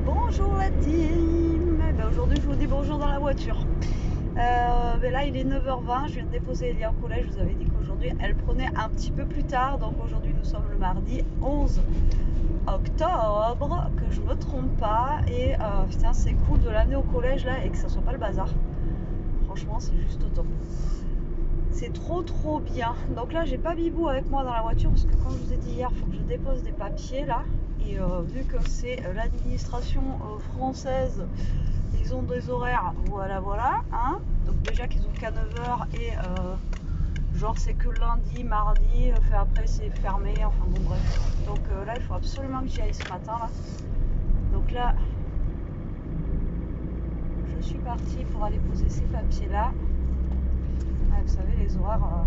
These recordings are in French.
bonjour la team. Aujourd'hui je vous dis bonjour dans la voiture. Là il est 9h20, je viens de déposer Elia au collège. Je vous avais dit qu'aujourd'hui elle prenait un petit peu plus tard. Donc aujourd'hui nous sommes le mardi 11 octobre, que je me trompe pas. Et putain c'est cool de l'amener au collège là et que ça soit pas le bazar. Franchement c'est juste top. C'est trop bien. Donc là j'ai pas Bibou avec moi dans la voiture parce que comme je vous ai dit hier, il faut que je dépose des papiers là. Et vu que c'est l'administration française, ils ont des horaires, voilà, hein. Donc déjà qu'ils ont qu'à 9h et genre c'est que lundi, mardi, après c'est fermé, enfin bon bref. Donc là il faut absolument que j'y aille ce matin là. Donc là, je suis partie pour aller poser ces papiers là. Vous savez les horaires,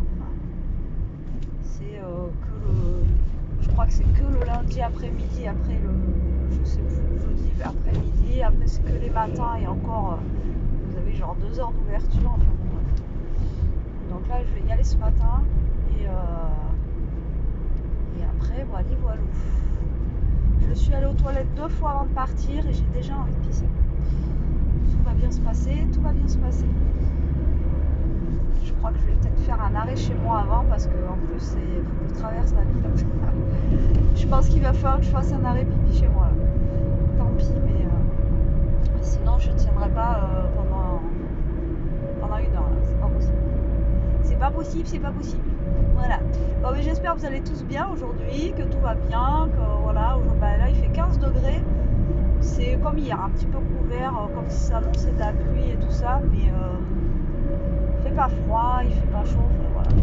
c'est que le... Je crois que c'est que le lundi après-midi, après le... Je sais plus, jeudi après-midi, après c'est que les matins et encore, vous avez genre 2 heures d'ouverture, enfin bon bref. Donc là je vais y aller ce matin et après voilà. Je suis allée aux toilettes 2 fois avant de partir et j'ai déjà envie de pisser. Tout va bien se passer, tout va bien se passer. Je crois que je vais peut-être faire un arrêt chez moi avant parce que en plus faut que je traverse la ville. Je pense qu'il va falloir que je fasse un arrêt pipi chez moi là. Tant pis, mais sinon je ne tiendrai pas pendant 1 heure là. C'est pas possible. C'est pas possible. Voilà. Bon, mais j'espère que vous allez tous bien aujourd'hui, que tout va bien, que voilà. Là il fait 15 degrés. C'est comme hier, un petit peu couvert, comme si ça annonçait de la pluie et tout ça, mais il fait pas froid, il fait pas chaud, enfin, voilà. Je sais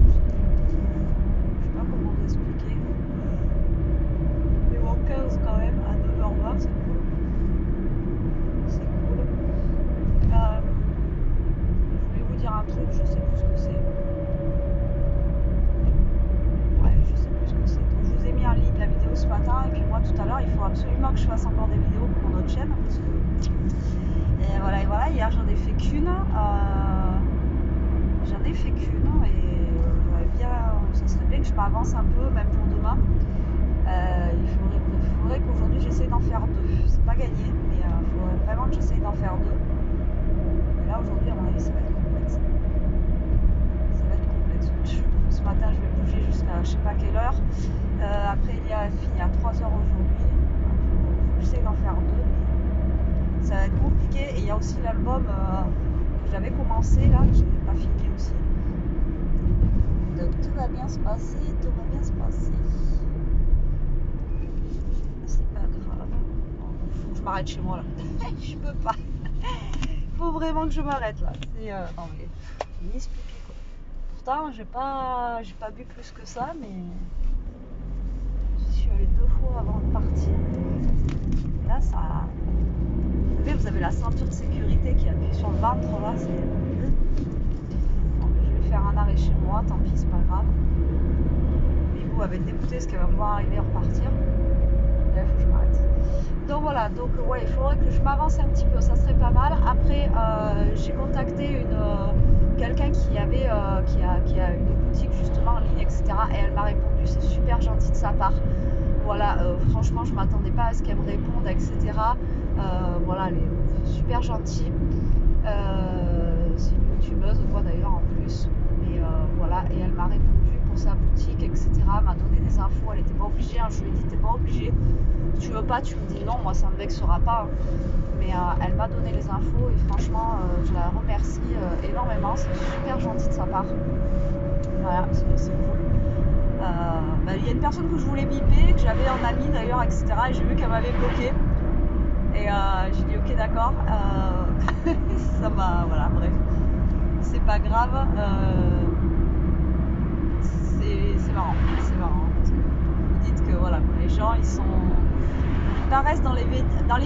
pas comment vous expliquer. Mais bon, 15 quand même, à 9h20, c'est cool. C'est cool. Je voulais vous dire un truc, je sais plus ce que c'est. Ouais, je sais plus ce que c'est. Donc je vous ai mis en ligne la vidéo ce matin, et puis moi tout à l'heure, il faut absolument que je fasse encore des vidéos pour notre chaîne, parce que... Et voilà, hier j'en ai fait qu'une. Et ça serait bien que je m'avance un peu, même pour demain. Il faudrait qu'aujourd'hui j'essaye d'en faire 2. C'est pas gagné, mais il faudrait vraiment que j'essaye d'en faire 2. Et là aujourd'hui, à mon avis, ça va être complexe. Ce matin, je vais bouger jusqu'à je sais pas quelle heure. Après, il y a fini à 3h aujourd'hui. Faut que j'essaye d'en faire 2, mais ça va être compliqué. Et il y a aussi l'album que j'avais commencé là, que je n'ai pas fini aussi. Donc tout va bien se passer, C'est pas grave. Faut que je m'arrête chez moi là. Je peux pas. Faut vraiment que je m'arrête là. C'est non mais limite pipi quoi. Pourtant j'ai pas bu plus que ça, mais j'y suis allée 2 fois avant de partir. Et là ça. Vous avez la ceinture de sécurité qui appuie sur le ventre là, c'est. Donc, je vais faire un arrêt chez moi, tant pis, c'est pas grave. Bibou va être dégoûtée parce qu'elle va me voir arriver et repartir. Et là, il faut que je m'arrête. Donc voilà, donc ouais, il faudrait que je m'avance un petit peu, ça serait pas mal. Après, j'ai contacté quelqu'un qui a une boutique justement en ligne, etc. Et elle m'a répondu, c'est super gentil de sa part. Voilà, franchement, je m'attendais pas à ce qu'elle me réponde, etc. Voilà, elle est super gentille. C'est une youtubeuse quoi d'ailleurs en plus. Mais voilà, et elle m'a répondu pour sa boutique, etc. Elle m'a donné des infos, elle n'était pas obligée, hein. Je lui ai dit t'es pas obligée. Si tu veux pas, tu me dis non, moi ça me vexera pas. Mais elle m'a donné les infos et franchement, je la remercie énormément. C'est super gentil de sa part. Voilà, c'est cool. Il y a une personne que je voulais biper, que j'avais en ami d'ailleurs, etc. Et j'ai vu qu'elle m'avait bloqué. Et j'ai dit ok d'accord. Ça va, voilà, bref. C'est pas grave. C'est marrant. Parce que vous dites que voilà, les gens ils paraissent dans les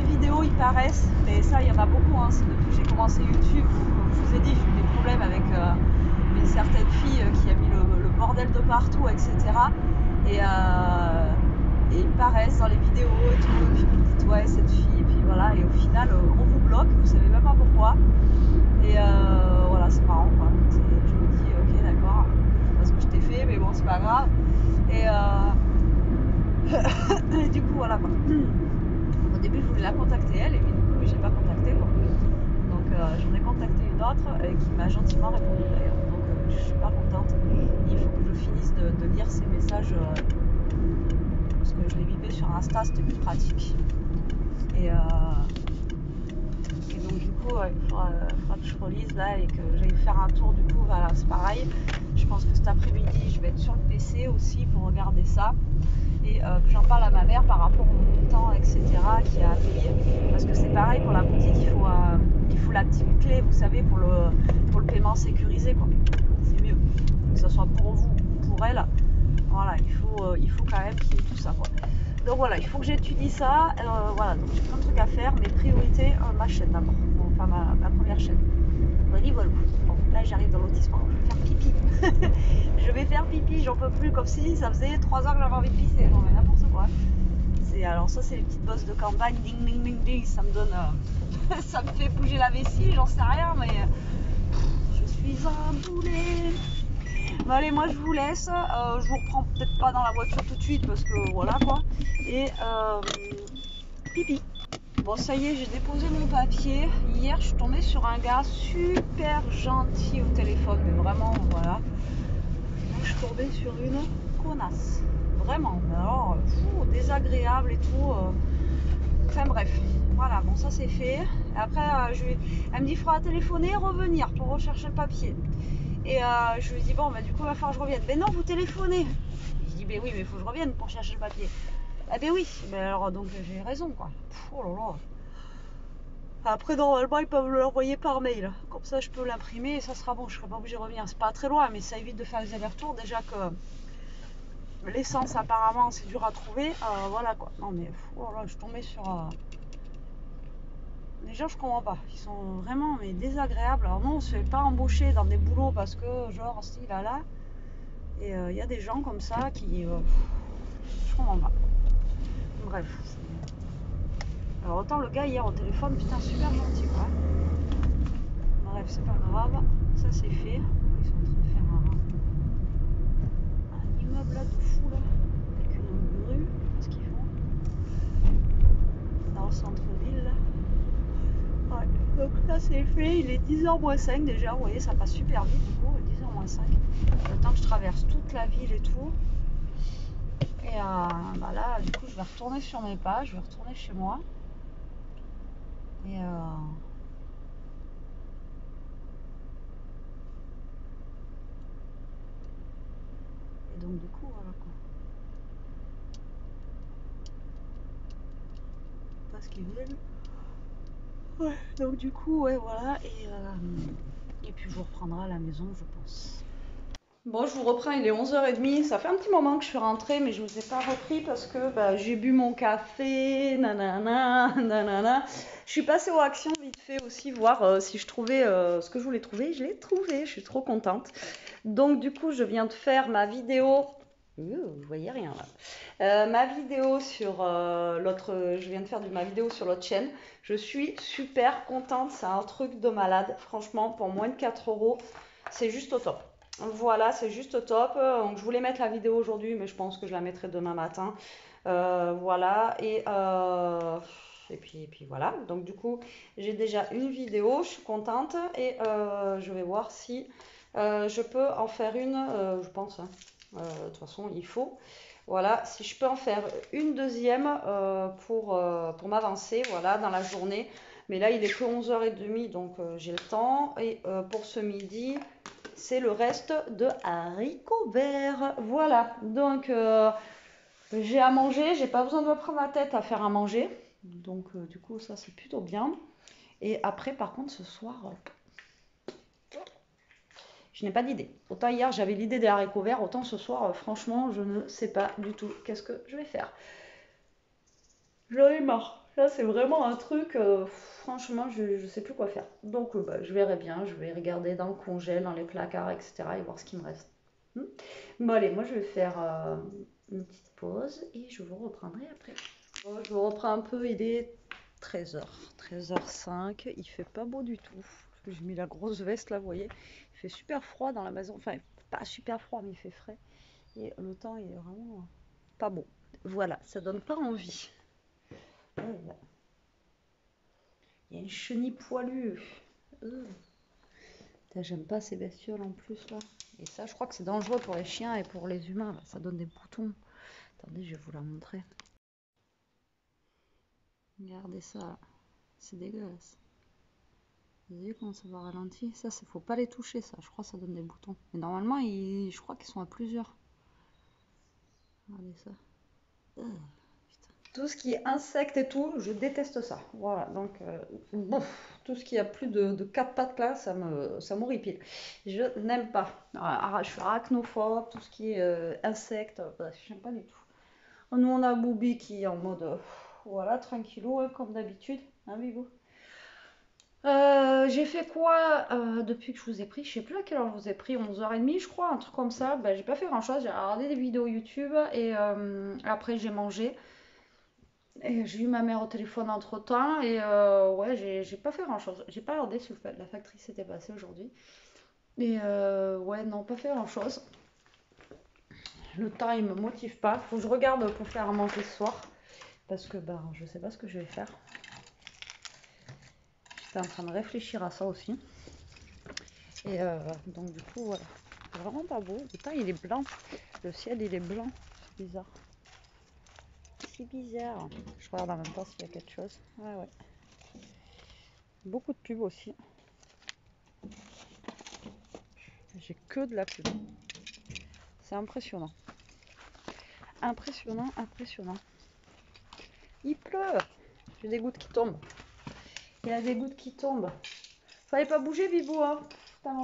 vidéos, ils paraissent, mais ça il y en a beaucoup, hein. C'est depuis que j'ai commencé YouTube, comme je vous ai dit, j'ai eu des problèmes avec une certaine fille qui a mis le bordel de partout, etc. Et ils paraissent dans les vidéos et tout, et puis vous dites ouais cette fille, et puis voilà, et au final on vous bloque, vous savez même pas pourquoi. Et voilà, c'est marrant quoi. Je me dis ok d'accord, je sais pas ce que je t'ai fait, mais bon c'est pas grave. Et du coup voilà quoi. Au début je voulais l'a contactée elle, et du coup j'ai pas contacté moi. Donc j'en ai contacté une autre qui m'a gentiment répondu d'ailleurs. Donc je suis pas contente. Il faut que je finisse de lire ces messages parce que je les bipais sur Insta, c'était plus pratique. Et donc du coup, il faudra que je relise là et que j'aille faire un tour. Du coup, voilà, c'est pareil. Je pense que cet après-midi, je vais être sur le PC aussi pour regarder ça. Et que j'en parle à ma mère par rapport au montant, etc. qui a à payer. Parce que c'est pareil pour la boutique, il faut la petite clé, vous savez, pour le paiement sécurisé, quoi. C'est mieux. Que ce soit pour vous ou pour elle. Voilà, il faut quand même qu'il y ait tout ça, quoi. Donc voilà, il faut que j'étudie ça. Voilà, donc j'ai plein de trucs à faire, mais priorité, ma chaîne d'abord. Enfin, ma première chaîne. Voilà. Bon, là j'arrive dans lotissement, je vais faire pipi. Je vais faire pipi, j'en peux plus, comme si ça faisait 3 ans que j'avais envie de pisser. Non mais n'importe quoi. Alors ça c'est les petites bosses de campagne, ding ding ding ding, ça me donne... ça me fait bouger la vessie, j'en sais rien, mais... je suis un boulet. Bon allez, moi je vous laisse, je vous reprends peut-être pas dans la voiture tout de suite, parce que voilà quoi. Et pipi. Bon ça y est, j'ai déposé mon papier. Hier je suis tombée sur un gars super gentil au téléphone, mais vraiment voilà. Je suis tombée sur une connasse. Vraiment, mais alors désagréable et tout. Enfin bref, voilà, bon ça c'est fait. Après elle me dit il faudra téléphoner, revenir pour rechercher le papier. Et je lui dis bon bah du coup il va falloir que je revienne. Ben non, vous téléphonez. Je dis ben oui, mais il faut que je revienne pour chercher le papier. Ah ben oui, ben alors donc j'ai raison quoi. Oh là là. Après, normalement, ils peuvent l'envoyer par mail. Comme ça, je peux l'imprimer et ça sera bon. Je ne serai pas obligée de revenir. C'est pas très loin, mais ça évite de faire les allers-retours. Déjà que l'essence, apparemment, c'est dur à trouver. Voilà quoi. Non, mais oh là, je suis tombée sur. Les gens, je comprends pas. Ils sont vraiment désagréables. Alors, non, on se fait pas embaucher dans des boulots parce que, genre, si là. Et il y a des gens comme ça qui. Je comprends pas. Bref. Alors, autant le gars hier au téléphone, putain, super gentil quoi. Bref, c'est pas grave, ça c'est fait. Ils sont en train de faire un immeuble là de fou là, avec une grue, ce qu'ils font. Dans le centre-ville là. Ouais, donc ça c'est fait, il est 10h moins 5 déjà, vous voyez ça passe super vite du coup, 10h moins 5. Le temps que je traverse toute la ville et tout. Et bah là du coup je vais retourner sur mes pas, je vais retourner chez moi. Et donc du coup voilà quoi. Pas ce qu'ils veulent. Ouais, donc du coup ouais voilà et puis je vous reprendrai à la maison je pense. Bon, je vous reprends, il est 11h30. Ça fait un petit moment que je suis rentrée, mais je ne vous ai pas repris parce que bah, j'ai bu mon café, nanana, nanana. Je suis passée aux actions vite fait aussi, voir si je trouvais ce que je voulais trouver. Je l'ai trouvé, je suis trop contente. Donc, du coup, je viens de faire ma vidéo. Vous voyez rien là. Ma vidéo sur l'autre. Je viens de faire ma vidéo sur l'autre chaîne. Je suis super contente. C'est un truc de malade. Franchement, pour moins de 4 euros, c'est juste au top. Voilà, c'est juste au top. Donc, je voulais mettre la vidéo aujourd'hui, mais je pense que je la mettrai demain matin. Voilà. Et puis voilà. Donc du coup, j'ai déjà une vidéo. Je suis contente. Et je vais voir si je peux en faire une. Je pense. Hein. De toute façon, il faut. Voilà. Si je peux en faire une deuxième pour m'avancer. Voilà, dans la journée. Mais là, il est que 11h30, donc j'ai le temps. Et pour ce midi, c'est le reste de haricots verts. Voilà, donc j'ai à manger, j'ai pas besoin de me prendre la tête à faire à manger. Donc du coup, ça c'est plutôt bien. Et après, par contre, ce soir, je n'ai pas d'idée. Autant hier j'avais l'idée des haricots verts, autant ce soir, franchement, je ne sais pas du tout qu'est-ce que je vais faire. J'en ai marre. Là, c'est vraiment un truc, franchement, je ne sais plus quoi faire. Donc, bah, je verrai bien, je vais regarder dans le congèle, dans les placards, etc. et voir ce qui me reste. Bon, allez, moi, je vais faire une petite pause et je vous reprendrai après. Bon, je vous reprends un peu, il est 13h, 13h05, il fait pas beau du tout. J'ai mis la grosse veste là, vous voyez. Il fait super froid dans la maison, enfin, pas super froid, mais il fait frais. Et le temps, il est vraiment pas beau. Voilà, ça donne pas envie. Voilà. Il y a une chenille poilue. J'aime pas ces bestioles en plus là. Et ça, je crois que c'est dangereux pour les chiens et pour les humains. Là. Ça donne des boutons. Attendez, je vais vous la montrer. Regardez ça. C'est dégueulasse. Vous voyez comment ça va ralentir? Ça, faut pas les toucher, ça. Je crois que ça donne des boutons. Mais normalement, je crois qu'ils sont à plusieurs. Regardez ça. Tout ce qui est insectes et tout, je déteste ça. Voilà, donc bon, tout ce qui a plus de 4 pattes là, ça m'horripile. Je n'aime pas. Je suis arachnophobe, tout ce qui est insectes, je n'aime pas du tout. Nous, on a Boubi qui est en mode, voilà, tranquillou, hein, comme d'habitude. Hein, Bibou? J'ai fait quoi depuis que je vous ai pris? Je sais plus à quelle heure je vous ai pris, 11h30 je crois, un truc comme ça. Ben, j'ai pas fait grand chose, j'ai regardé des vidéos YouTube et après j'ai mangé. Et j'ai eu ma mère au téléphone entre temps et ouais, j'ai pas fait grand chose. J'ai pas regardé si la factrice s'était passée aujourd'hui. Et ouais, non, pas fait grand chose. Le temps il me motive pas. Faut que je regarde pour faire à manger ce soir. Parce que ben, je sais pas ce que je vais faire. J'étais en train de réfléchir à ça aussi. Et donc du coup, voilà. C'est vraiment pas beau. Le temps il est blanc. Le ciel il est blanc. C'est bizarre. C'est bizarre. Je regarde en même temps s'il y a quelque chose. Ouais, ouais. Beaucoup de pubs aussi. J'ai que de la pub. C'est impressionnant. Impressionnant, impressionnant. Il pleut. J'ai des gouttes qui tombent. Il y a des gouttes qui tombent. Fallait pas bouger, Bibou, hein.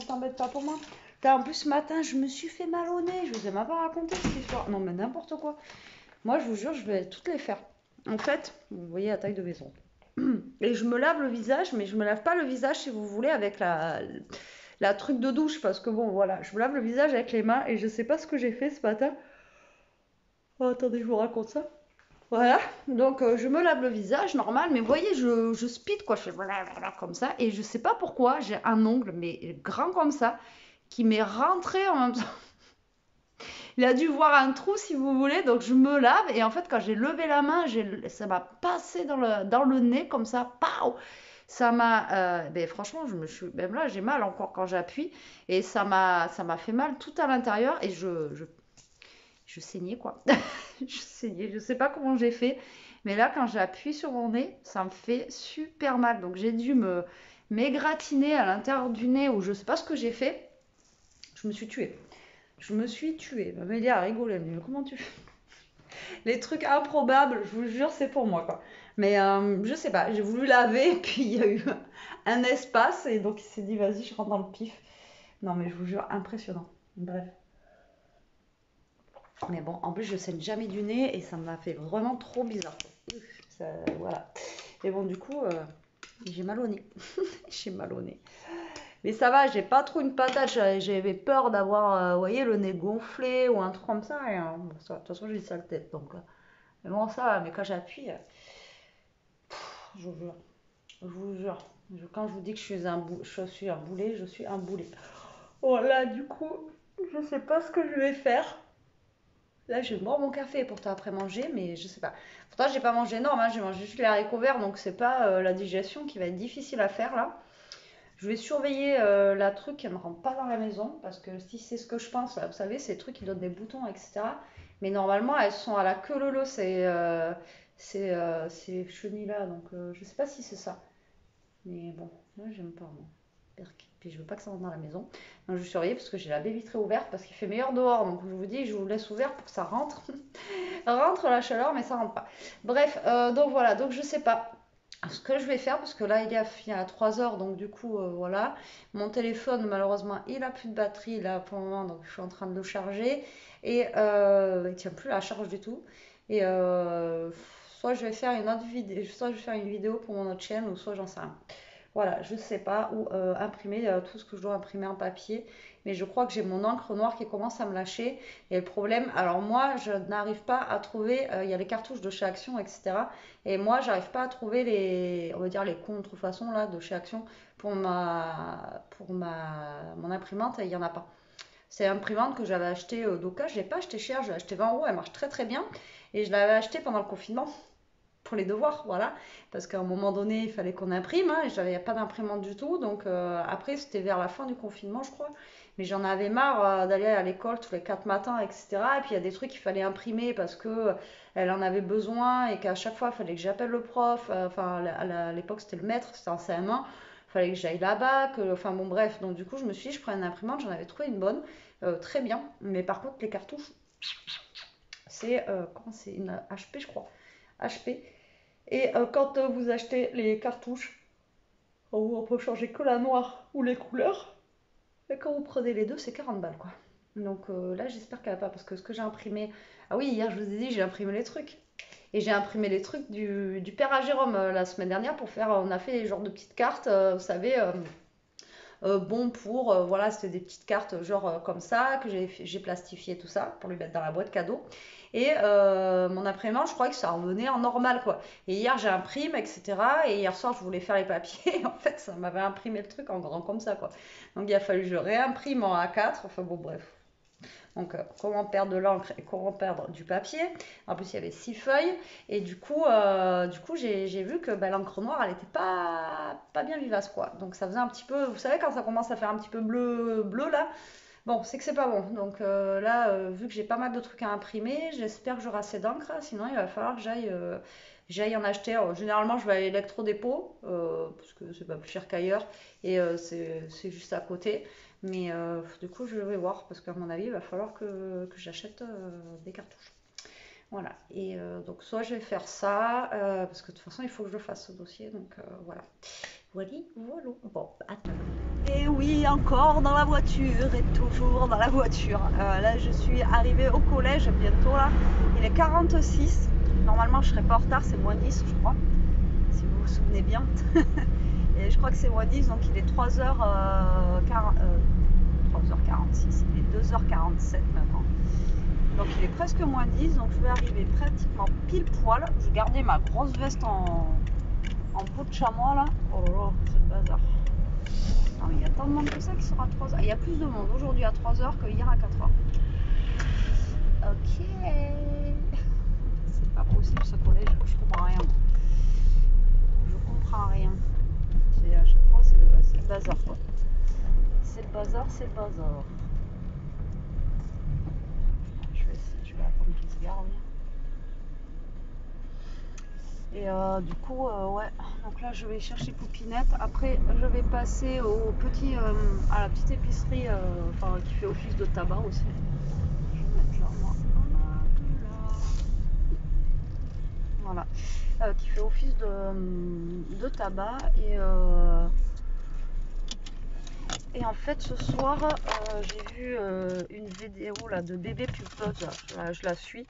T'embêtes pas pour moi. En plus, ce matin, je me suis fait mal au nez. Je vous ai même pas raconté cette histoire. Non, mais n'importe quoi. Moi, je vous jure, je vais toutes les faire. En fait, vous voyez la taille de maison. Et je me lave le visage, mais je me lave pas le visage, si vous voulez, avec la truc de douche. Parce que bon, voilà, je me lave le visage avec les mains et je sais pas ce que j'ai fait ce matin. Oh, attendez, je vous raconte ça. Voilà, donc je me lave le visage normal, mais vous voyez, je speed quoi, je fais voilà, comme ça, et je sais pas pourquoi, j'ai un ongle, mais grand comme ça, qui m'est rentré en même temps. Il a dû voir un trou si vous voulez, donc je me lave, et en fait, quand j'ai levé la main, ça m'a passé dans le nez comme ça, pow. Ça m'a, ben franchement, même là, j'ai mal encore quand j'appuie, et ça m'a fait mal tout à l'intérieur, et je saignais quoi. Je saignais, je sais pas comment j'ai fait, mais là quand j'appuie sur mon nez, ça me fait super mal. Donc j'ai dû m'égratiner à l'intérieur du nez ou je sais pas ce que j'ai fait. Je me suis tuée. Je me suis tuée. Amélia a rigolé, elle me dit mais comment tu fais? Les trucs improbables, je vous jure, c'est pour moi quoi. Mais je sais pas, j'ai voulu laver, puis il y a eu un espace et donc il s'est dit vas-y, je rentre dans le pif. Non mais je vous jure, impressionnant. Bref. Mais bon, en plus, je saigne jamais du nez et ça m'a fait vraiment trop bizarre. Ça, voilà. Et bon, du coup, j'ai mal au nez. J'ai mal au nez. Mais ça va, j'ai pas trop une patate. J'avais peur d'avoir, vous voyez, le nez gonflé ou un truc comme ça. Et, bon, de toute façon, j'ai une sale tête. Donc, mais bon, ça va. Mais quand j'appuie, je vous jure. Je vous jure. Quand je vous dis que je suis un boulet, je suis un boulet. Voilà, du coup, je sais pas ce que je vais faire. Là, je vais boire mon café pourtant après manger, mais je sais pas. Pourtant, j'ai pas mangé énorme, hein, j'ai mangé juste les haricots verts, donc c'est pas la digestion qui va être difficile à faire là. Je vais surveiller la truc qui ne rentre pas dans la maison, parce que si c'est ce que je pense, là, vous savez, ces trucs qui donnent des boutons, etc. Mais normalement, elles sont à la queue leu ces chenilles-là, donc je sais pas si c'est ça. Mais bon, moi j'aime pas moi. Puis je veux pas que ça rentre dans la maison. Donc je surveille parce que j'ai la baie vitrée ouverte parce qu'il fait meilleur dehors. Donc je vous dis, je vous laisse ouvert pour que ça rentre. Rentre la chaleur, mais ça rentre pas. Bref, donc voilà, donc je sais pas ce que je vais faire parce que là il y a 3 heures, donc du coup voilà. Mon téléphone malheureusement il a plus de batterie là pour le moment, donc je suis en train de le charger et il tient plus à la charge du tout. Et soit je vais faire une autre vidéo, soit je vais faire une vidéo pour mon autre chaîne ou soit j'en sais rien. Voilà, je sais pas où imprimer tout ce que je dois imprimer en papier, mais je crois que j'ai mon encre noire qui commence à me lâcher. Et le problème, alors moi, je n'arrive pas à trouver, il y a les cartouches de chez Action, etc. Et moi, j'arrive pas à trouver on va dire les contrefaçons là de chez Action mon imprimante, il y en a pas. C'est l'imprimante que j'avais achetée d'Oka, je l'ai pas acheté cher, je l'ai acheté 20 euros, elle marche très très bien. Et je l'avais achetée pendant le confinement. pour les devoirs, voilà. Parce qu'à un moment donné, il fallait qu'on imprime, hein, et j'avais pas d'imprimante du tout. Donc après, c'était vers la fin du confinement, je crois. Mais j'en avais marre d'aller à l'école tous les 4 matins, etc. Et puis il y a des trucs qu'il fallait imprimer parce que elle en avait besoin et qu'à chaque fois, il fallait que j'appelle le prof. Enfin, à l'époque, c'était le maître, c'était en CM1. Il fallait que j'aille là-bas. Enfin bon, bref. Donc du coup, je me suis dit, je prends une imprimante. J'en avais trouvé une bonne, très bien. Mais par contre, les cartouches, c'est comment c'est une HP, je crois. HP. Et quand vous achetez les cartouches, où on peut changer que la noire ou les couleurs, et quand vous prenez les deux, c'est 40 balles, quoi. Donc là, j'espère qu'elle va pas, parce que ce que j'ai imprimé. Ah oui, hier, je vous ai dit, j'ai imprimé les trucs. Et j'ai imprimé les trucs du père à Jérôme la semaine dernière pour faire. On a fait des genres de petites cartes, vous savez, bon pour. Voilà, c'était des petites cartes, genre comme ça, que j'ai plastifié tout ça pour lui mettre dans la boîte cadeau. Et mon imprimante, je crois que ça revenait en normal, quoi. Et hier, j'ai imprimé, etc. Et hier soir, je voulais faire les papiers. En fait, ça m'avait imprimé le truc en grand comme ça, quoi. Donc, il a fallu que je réimprime en A4. Enfin, bon, bref. Donc, comment perdre de l'encre et comment perdre du papier. En plus, il y avait 6 feuilles. Et du coup j'ai vu que bah, l'encre noire, elle n'était pas bien vivace, quoi. Donc, ça faisait un petit peu. Vous savez, quand ça commence à faire un petit peu bleu, bleu là, bon, c'est que c'est pas bon. Donc là, vu que j'ai pas mal de trucs à imprimer, j'espère que j'aurai assez d'encre. Sinon, il va falloir que j'aille en acheter. Alors, généralement, je vais à l'électrodépôt, parce que c'est pas plus cher qu'ailleurs. Et c'est juste à côté. Mais du coup, je vais voir, parce qu'à mon avis, il va falloir que j'achète des cartouches. Voilà. Et donc, soit je vais faire ça, parce que de toute façon, il faut que je fasse ce dossier. Donc voilà. Voilà, voilà. Bon, attends. Et oui, encore dans la voiture et toujours dans la voiture. Là, je suis arrivée au collège bientôt là. Il est 46. Normalement, je serais pas en retard, c'est moins 10, je crois. Si vous vous souvenez bien. Et je crois que c'est moins 10, donc il est 3h46. Il est 2h47 maintenant. Donc il est presque moins 10, donc je vais arriver pratiquement pile poil. Je gardais ma grosse veste en peau de chamois là. Oh là là, c'est le bazar. Non, mais il y a tant de monde que ça qui sera à 3h. Il y a plus de monde aujourd'hui à 3h que hier à 4h. Ok. C'est pas possible ce collège, je comprends rien. Je comprends rien. C'est à chaque fois, c'est le bazar, quoi. C'est le bazar, c'est le bazar. Je vais attendre qu'il se gare, oui. Et du coup, ouais. Donc là, je vais chercher Poupinette. Après, je vais passer à la petite épicerie, enfin, qui fait office de tabac aussi. Je vais mettre là, moi. Voilà. Qui fait office de tabac. Et en fait, ce soir, j'ai vu une vidéo là, de bébé pulpeuse. Je la suis.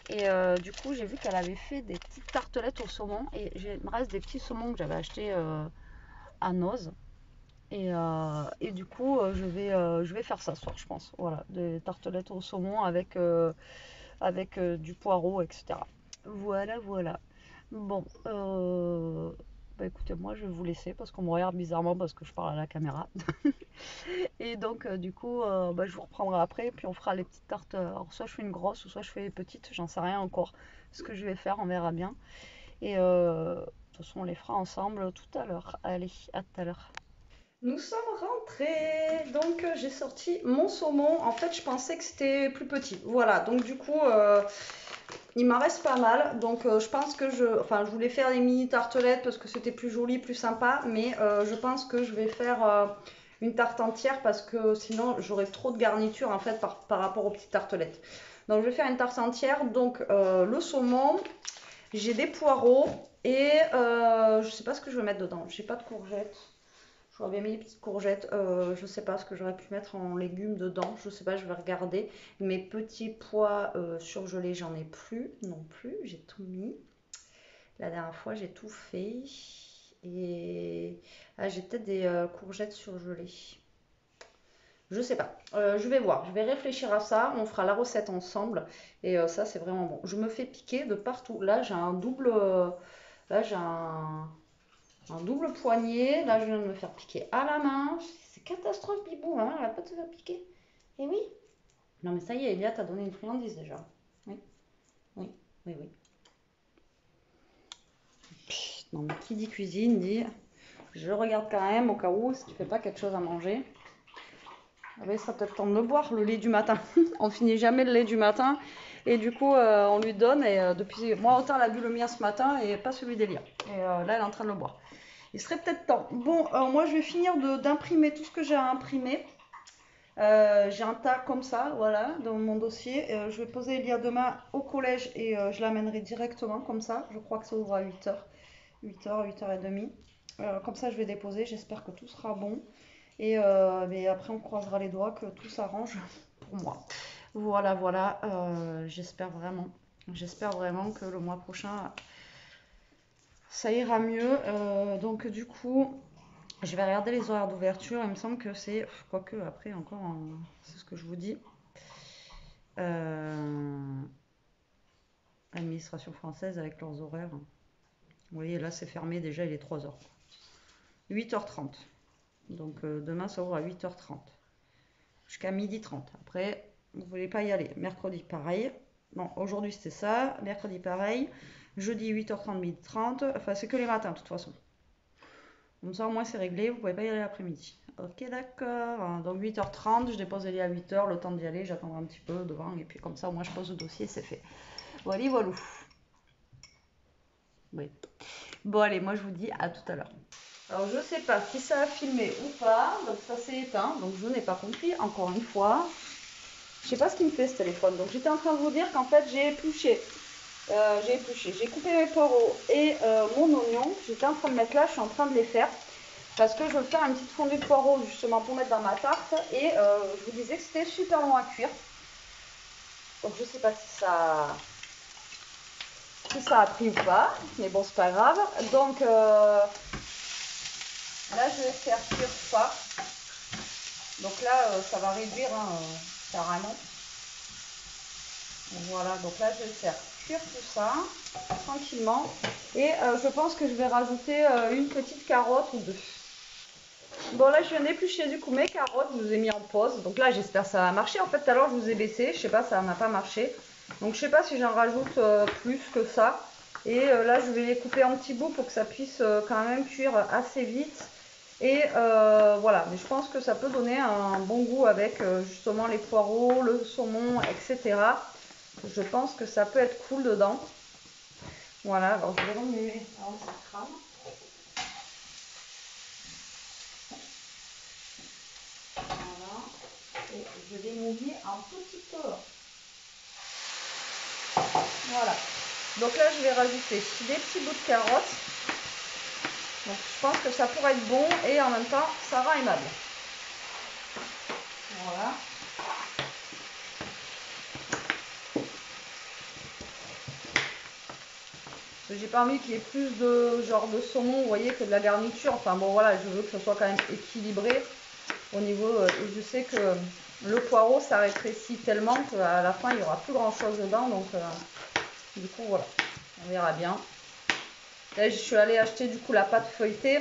Et du coup, j'ai vu qu'elle avait fait des petites tartelettes au saumon. Et il me reste des petits saumons que j'avais achetés à Noz. Et du coup, je vais faire ça ce soir, je pense. Voilà, des tartelettes au saumon avec du poireau, etc. Voilà, voilà. Bon, bah écoutez, moi je vais vous laisser parce qu'on me regarde bizarrement parce que je parle à la caméra. Et donc, du coup, bah, je vous reprendrai après, puis on fera les petites tartes. Alors, soit je fais une grosse, ou soit je fais les petites, j'en sais rien encore. Ce que je vais faire, on verra bien. Et de toute façon, on les fera ensemble tout à l'heure. Allez, à tout à l'heure. Nous sommes rentrés. Donc j'ai sorti mon saumon. En fait, je pensais que c'était plus petit. Voilà. Donc du coup, il m'en reste pas mal. Donc je pense que je voulais faire des mini tartelettes parce que c'était plus joli, plus sympa. Mais je pense que je vais faire une tarte entière parce que sinon j'aurais trop de garniture en fait par rapport aux petites tartelettes. Donc je vais faire une tarte entière. Donc le saumon, j'ai des poireaux et je sais pas ce que je vais mettre dedans. J'ai pas de courgettes. J'aurais bien mis des petites courgettes. Je sais pas ce que j'aurais pu mettre en légumes dedans. Je sais pas, je vais regarder. Mes petits pois surgelés, j'en ai plus non plus. J'ai tout mis. La dernière fois, j'ai tout fait. Et j'ai peut-être des courgettes surgelées. Je sais pas. Je vais voir. Je vais réfléchir à ça. On fera la recette ensemble. Et ça, c'est vraiment bon. Je me fais piquer de partout. Là, j'ai un double. Là, j'ai un double poignet. Là, je viens de me faire piquer à la main. C'est catastrophe, Bibou. Hein, elle va pas te faire piquer. Eh oui. Non, mais ça y est, Elia t'a donné une friandise déjà. Oui, oui, oui, oui. Non, mais qui dit cuisine dit je regarde quand même au cas où si tu fais pas quelque chose à manger. Ah ben, il sera peut-être temps de le boire, le lait du matin. On finit jamais le lait du matin. Et du coup, on lui donne. Et depuis, moi, autant elle a bu le mien ce matin et pas celui d'Elia. Et là, elle est en train de le boire. Il serait peut-être temps. Bon, moi, je vais finir d'imprimer tout ce que j'ai à imprimer. J'ai un tas comme ça, voilà, dans mon dossier. Je vais poser Elia demain au collège et je l'amènerai directement comme ça. Je crois que ça ouvre à 8h. 8h, 8h30. Comme ça, je vais déposer. J'espère que tout sera bon. Et mais après, on croisera les doigts que tout s'arrange pour moi. Voilà, voilà. J'espère vraiment. J'espère vraiment que le mois prochain, ça ira mieux. Donc, du coup, je vais regarder les horaires d'ouverture. Il me semble que c'est. Quoique, après, encore, c'est ce que je vous dis. Administration française avec leurs horaires. Vous voyez, là, c'est fermé. Déjà, il est 3h. 8h30. Donc, demain, ça ouvre à 8h30. Jusqu'à 12h30. Après, vous ne voulez pas y aller. Mercredi, pareil. Non, aujourd'hui, c'était ça. Mercredi, pareil. Jeudi, 8h30, 12h30. Enfin, c'est que les matins, de toute façon. Comme ça, au moins, c'est réglé. Vous ne pouvez pas y aller l'après-midi. Ok, d'accord. Donc, 8h30. Je dépose Elie à 8h. Le temps d'y aller. J'attendrai un petit peu devant. Et puis, comme ça, au moins, je pose le dossier. C'est fait. Voilà, voilà. Oui. Bon, allez, moi, je vous dis à tout à l'heure. Alors, je ne sais pas si ça a filmé ou pas. Donc, ça s'est éteint. Donc, je n'ai pas compris. Encore une fois. Je sais pas ce qu'il me fait ce téléphone. Donc j'étais en train de vous dire qu'en fait j'ai épluché. J'ai coupé mes poireaux et mon oignon. J'étais en train de mettre là, je suis en train de les faire. Parce que je veux faire une petite fondue de poireaux justement pour mettre dans ma tarte. Et je vous disais que c'était super long à cuire. Donc je sais pas si ça a pris ou pas. Mais bon, c'est pas grave. Donc là je vais faire cuire ça. Donc là ça va réduire carrément. Voilà, donc là je vais faire cuire tout ça tranquillement et je pense que je vais rajouter une petite carotte ou deux. Bon là je viens d'éplucher du coup mes carottes, je vous ai mis en pause, donc là j'espère que ça va marcher. En fait tout à l'heure je vous ai baissé, je sais pas, ça n'a pas marché, donc je sais pas si j'en rajoute plus que ça. Et là je vais les couper en petits bouts pour que ça puisse quand même cuire assez vite. Et voilà, mais je pense que ça peut donner un bon goût avec justement les poireaux, le saumon, etc. Je pense que ça peut être cool dedans. Voilà, alors je vais remuer avant que ça crame. Voilà. Et je vais mouiller un petit peu. Voilà. Donc là, je vais rajouter des petits bouts de carottes. Donc je pense que ça pourrait être bon et en même temps, ça sera aimable. Voilà. J'ai pas envie qu'il y ait plus de genre de saumon, vous voyez, que de la garniture. Enfin bon voilà, je veux que ce soit quand même équilibré au niveau. Et je sais que le poireau ça rétrécit tellement qu'à la fin il n'y aura plus grand chose dedans. Donc du coup voilà, on verra bien. Là je suis allée acheter du coup la pâte feuilletée.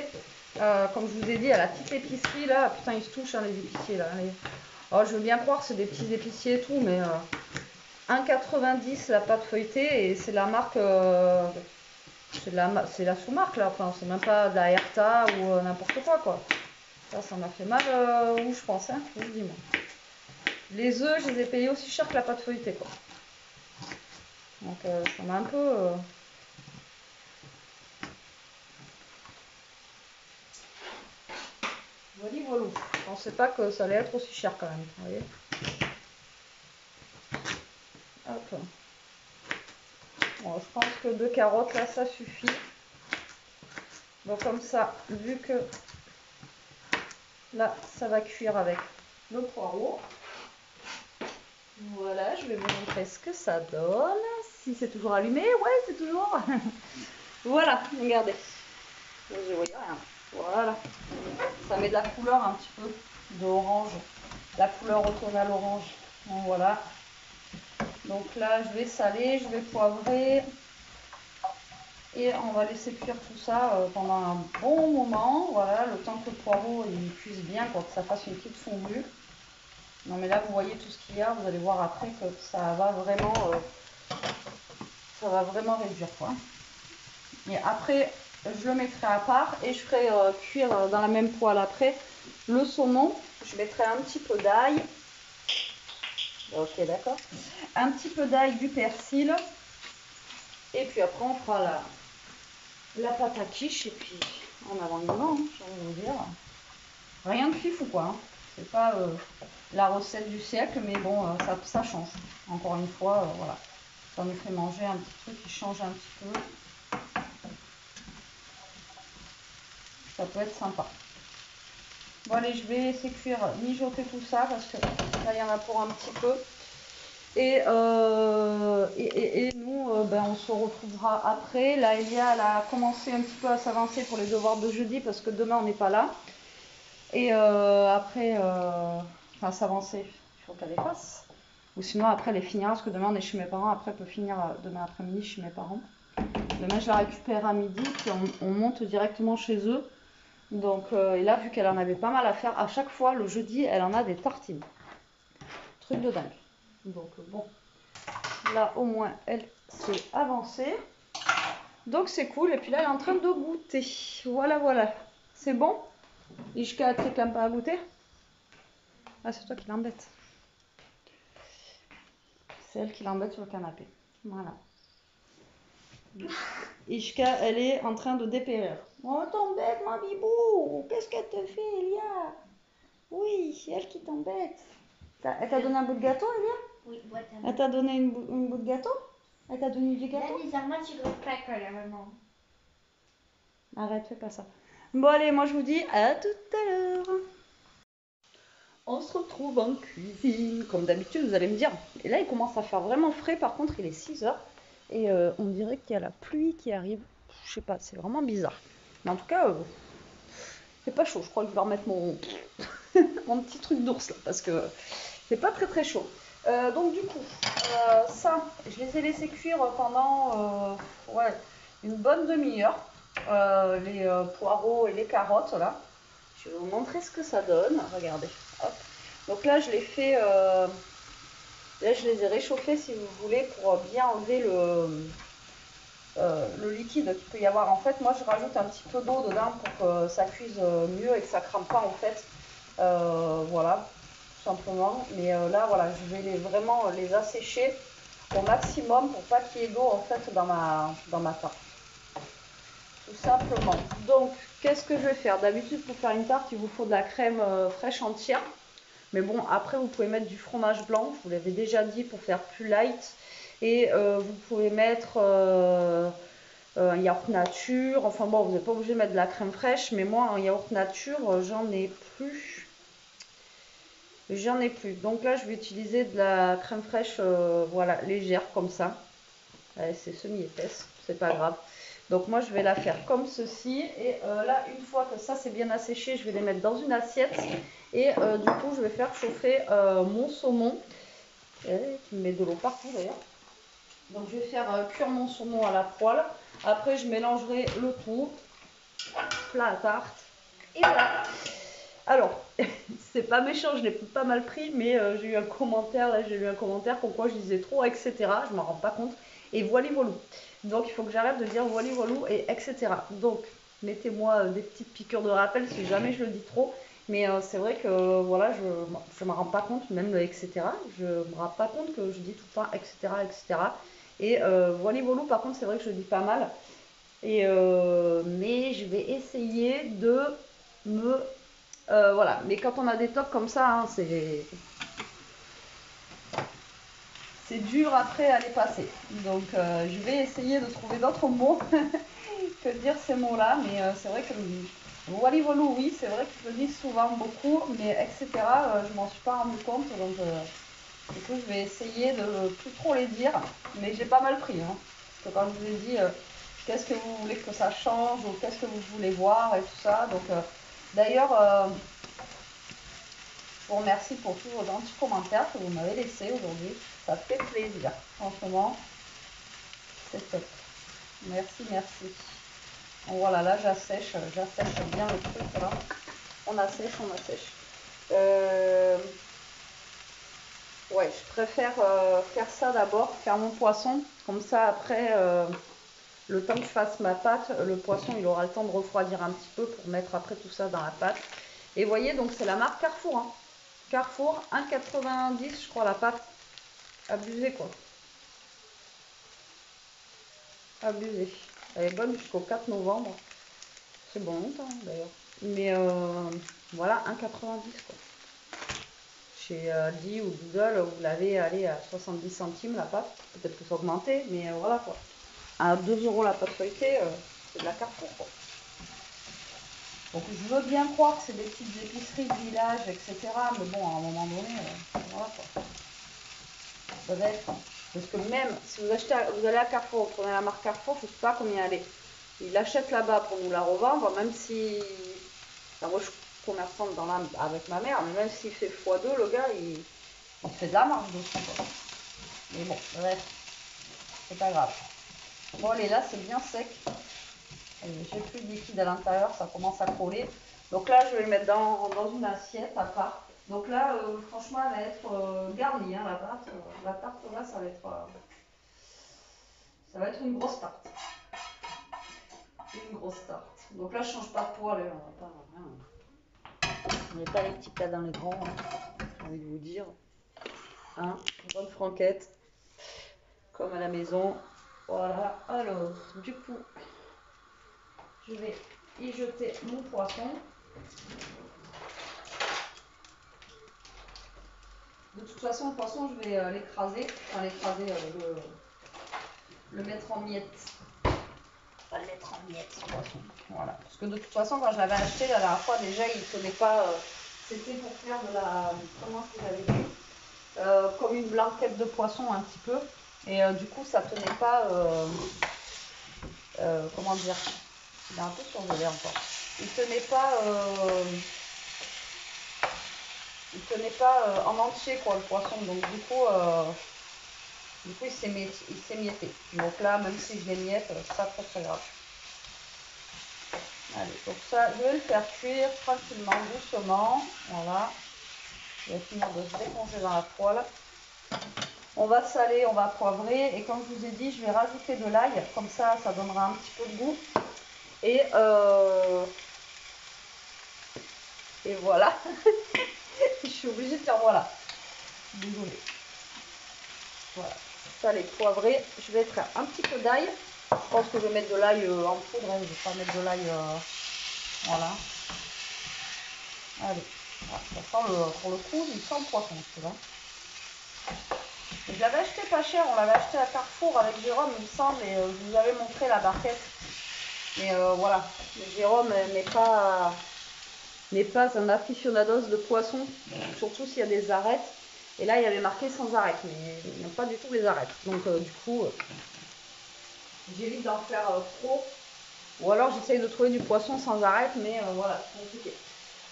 Comme je vous ai dit à la petite épicerie là. Putain ils se touchent hein, les épiciers là. Oh, je veux bien croire que c'est des petits épiciers et tout, mais 1,90 la pâte feuilletée et c'est la marque. C'est la sous-marque là, enfin, c'est même pas de la Herta ou n'importe quoi. Ça m'a fait mal où je pense, hein, je vous le dis moi. Les œufs, je les ai payés aussi cher que la pâte feuilletée quoi. Donc ça m'a un peu... Voilà. Je pensais pas que ça allait être aussi cher quand même, vous voyez. Hop. Bon, je pense que 2 carottes là, ça suffit. Donc comme ça, vu que là, ça va cuire avec le poireau. Voilà, je vais vous montrer ce que ça donne. Si c'est toujours allumé, ouais, c'est toujours. Voilà, regardez. Je voyais rien. Voilà. Ça met de la couleur un petit peu d'orange. La couleur automnale orange. Donc, voilà. Donc là, je vais saler, je vais poivrer. Et on va laisser cuire tout ça pendant un bon moment. Voilà, le temps que le poireau il cuise bien pour que ça fasse une petite fondue. Non mais là vous voyez tout ce qu'il y a, vous allez voir après que ça va vraiment réduire quoi. Et après je le mettrai à part et je ferai cuire dans la même poêle après le saumon. Je mettrai un petit peu d'ail. Ok, d'accord. Un petit peu d'ail, du persil. Et puis après, on fera la pâte à quiche. Et puis, en avant une main, j'ai envie de vous dire. Rien de fifou, quoi. Hein. C'est pas la recette du siècle, mais bon, ça change. Encore une fois, voilà. Ça nous fait manger un petit truc qui change un petit peu. Ça peut être sympa. Bon, allez, je vais laisser cuire, mijoter tout ça parce que là, il y en a pour un petit peu. Et nous, ben, on se retrouvera après. Là, Elia, elle a commencé un petit peu à s'avancer pour les devoirs de jeudi parce que demain, on n'est pas là. Et après, enfin, s'avancer, il faut qu'elle les fasse. Ou sinon, après, elle les finira parce que demain, on est chez mes parents. Après, elle peut finir demain après-midi chez mes parents. Demain, je la récupère à midi, puis on monte directement chez eux. Donc, et là, vu qu'elle en avait pas mal à faire, à chaque fois, le jeudi, elle en a des tartines. Truc de dingue. Donc, bon. Là, au moins, elle s'est avancée. Donc, c'est cool. Et puis là, elle est en train de goûter. Voilà, voilà. C'est bon? Ishka, tu réclames pas à goûter? Ah, c'est toi qui l'embête. C'est elle qui l'embête sur le canapé. Voilà. Ishka, elle est en train de dépérir. Oh, t'embête, ma bibou. Qu'est-ce qu'elle te fait, Elia? Oui, c'est elle qui t'embête. Elle t'a donné un bout de gâteau, Elia? Oui, boîte à Elle t'a donné une bout de gâteau? Elle t'a donné du gâteau? Là, bizarrement, tu ne pas quand la maman. Arrête, fais pas ça. Bon, allez, moi je vous dis à tout à l'heure. On se retrouve en cuisine, comme d'habitude, vous allez me dire. Et là, il commence à faire vraiment frais, par contre, il est 6h. Et on dirait qu'il y a la pluie qui arrive. Je sais pas, c'est vraiment bizarre. Mais en tout cas, c'est pas chaud. Je crois que je vais remettre mon, mon petit truc d'ours là, parce que c'est pas très très chaud. Donc du coup, ça, je les ai laissés cuire pendant ouais, une bonne demi-heure. Les poireaux et les carottes là. Je vais vous montrer ce que ça donne. Regardez. Hop. Donc là, je les fais. Là, je les ai réchauffés si vous voulez pour bien enlever le liquide qu'il peut y avoir. En fait, moi, je rajoute un petit peu d'eau dedans pour que ça cuise mieux et que ça crame pas en fait. Voilà, tout simplement. Mais là, voilà, je vais vraiment les assécher au maximum pour pas qu'il y ait d'eau en fait dans ma tarte. Tout simplement. Donc, qu'est-ce que je vais faire? D'habitude, pour faire une tarte, il vous faut de la crème fraîche entière. Mais bon, après, vous pouvez mettre du fromage blanc. Je vous l'avais déjà dit pour faire plus light. Et vous pouvez mettre un yaourt nature. Enfin bon, vous n'êtes pas obligé de mettre de la crème fraîche. Mais moi, un yaourt nature, j'en ai plus. J'en ai plus. Donc là, je vais utiliser de la crème fraîche, voilà, légère comme ça. C'est semi-épaisse, c'est pas grave. Donc moi, je vais la faire comme ceci. Et là, une fois que ça c'est bien asséché, je vais les mettre dans une assiette. Et du coup, je vais faire chauffer mon saumon. Qui me met de l'eau partout d'ailleurs. Donc je vais faire cuire mon saumon à la poêle. Après, je mélangerai le tout. Plat à tarte. Et voilà. Alors, c'est pas méchant, je l'ai pas mal pris, mais j'ai eu un commentaire, là j'ai eu un commentaire comme quoi je disais trop, etc. Je m'en rends pas compte. Et voilà, voilou. Donc il faut que j'arrête de dire voilà, voilou et etc. Donc, mettez-moi des petites piqûres de rappel si jamais je le dis trop. Mais c'est vrai que voilà, je me rends pas compte, même le etc. Je me rends pas compte que je dis tout le temps etc. etc. Et voilà, voilou, par contre, c'est vrai que je le dis pas mal. Et mais je vais essayer de me voilà, mais quand on a des tocs comme ça, hein, c'est dur après à les passer. Donc je vais essayer de trouver d'autres mots que de dire ces mots-là, mais c'est vrai que Wally Walou, oui, c'est vrai que je le dis souvent beaucoup, mais etc. Je m'en suis pas rendu compte, donc du coup je vais essayer de plus trop les dire, mais j'ai pas mal pris, hein, parce que quand je vous ai dit qu'est-ce que vous voulez que ça change ou qu'est-ce que vous voulez voir et tout ça, donc d'ailleurs. Je vous remercie pour tous vos gentils commentaires que vous m'avez laissés aujourd'hui. Ça fait plaisir. Franchement, c'est top. Merci, merci. Bon, voilà, là, j'assèche bien le truc. Là. On assèche, on assèche. Ouais, je préfère faire ça d'abord, faire mon poisson. Comme ça, après, le temps que je fasse ma pâte, le poisson il aura le temps de refroidir un petit peu pour mettre après tout ça dans la pâte. Et vous voyez, donc c'est la marque Carrefour. Hein. Carrefour, 1,90 je crois la pâte. Abusé quoi. Abusé. Elle est bonne jusqu'au 4 novembre. C'est bon longtemps d'ailleurs. Mais voilà, 1,90 quoi. Chez Aldi ou Lidl, vous l'avez allé à 70 centimes la pâte. Peut-être que ça a augmenté, mais voilà quoi. À 2 € la pâte feuilletée, c'est de la Carrefour quoi. Donc je veux bien croire que c'est des petites épiceries de village, etc. Mais bon, à un moment donné, voilà quoi. Ça va être. Parce que même si vous allez à Carrefour, vous prenez la marque Carrefour, je ne sais pas combien elle est. Il l'achète là-bas pour nous la revendre, même si. Enfin, moi je suis commerçante avec ma mère, mais même s'il fait x2, le gars, il fait de la marge dessus quoi. Mais bon, bref, c'est pas grave. Bon, allez, là c'est bien sec. J'ai plus de liquide à l'intérieur, ça commence à coller. Donc là, je vais le mettre dans une assiette à part. Donc là, franchement, elle va être garnie, hein, la pâte. La tarte, là, ça va être une grosse tarte. Une grosse tarte. Donc là, je change pas de poêle. On n'est pas les petits plats dans les grands, hein, j'ai envie de vous dire. Hein, bonne franquette, comme à la maison. Voilà, alors, du coup, je vais y jeter mon poisson. De toute façon, le poisson, je vais l'écraser. Enfin, le mettre en miettes. Pas le mettre en miettes, ce poisson. Voilà. Parce que de toute façon, quand je l'avais acheté la dernière fois, déjà, il ne tenait pas. C'était pour faire de la. Comment est-ce que j'avais dit comme une blanquette de poisson, un petit peu. Et du coup, ça tenait pas. Comment dire. Il est un peu surgelé encore. Il tenait pas. Il tenait pas en entier, quoi, le poisson. Donc, du coup, il s'est mietté. Donc là, même si je les miette, c'est pas très très grave. Allez, donc ça, je vais le faire cuire tranquillement, doucement. Voilà. Il va finir de se décongeler dans la poêle. On va saler, on va poivrer. Et comme je vous ai dit, je vais rajouter de l'ail. Comme ça, ça donnera un petit peu de goût. Et voilà. Je suis obligée de faire voilà. Désolée. Voilà. Salé, poivré. Je vais faire un petit peu d'ail. Je pense que je vais mettre de l'ail en poudre. Hein. Je ne vais pas mettre de l'ail. Voilà. Allez. Voilà. Ça sent pour le coup, il sent le poisson. Tu vois. Je l'avais acheté pas cher. On l'avait acheté à Carrefour avec Jérôme, il me semble. Et je vous avais montré la barquette. Mais voilà. Jérôme n'est pas un aficionados de poisson. Surtout s'il y a des arêtes. Et là, il y avait marqué sans arêtes, mais il n'y a pas du tout les arêtes. Donc, du coup, j'évite d'en faire trop. Ou alors, j'essaye de trouver du poisson sans arêtes, mais voilà, c'est compliqué.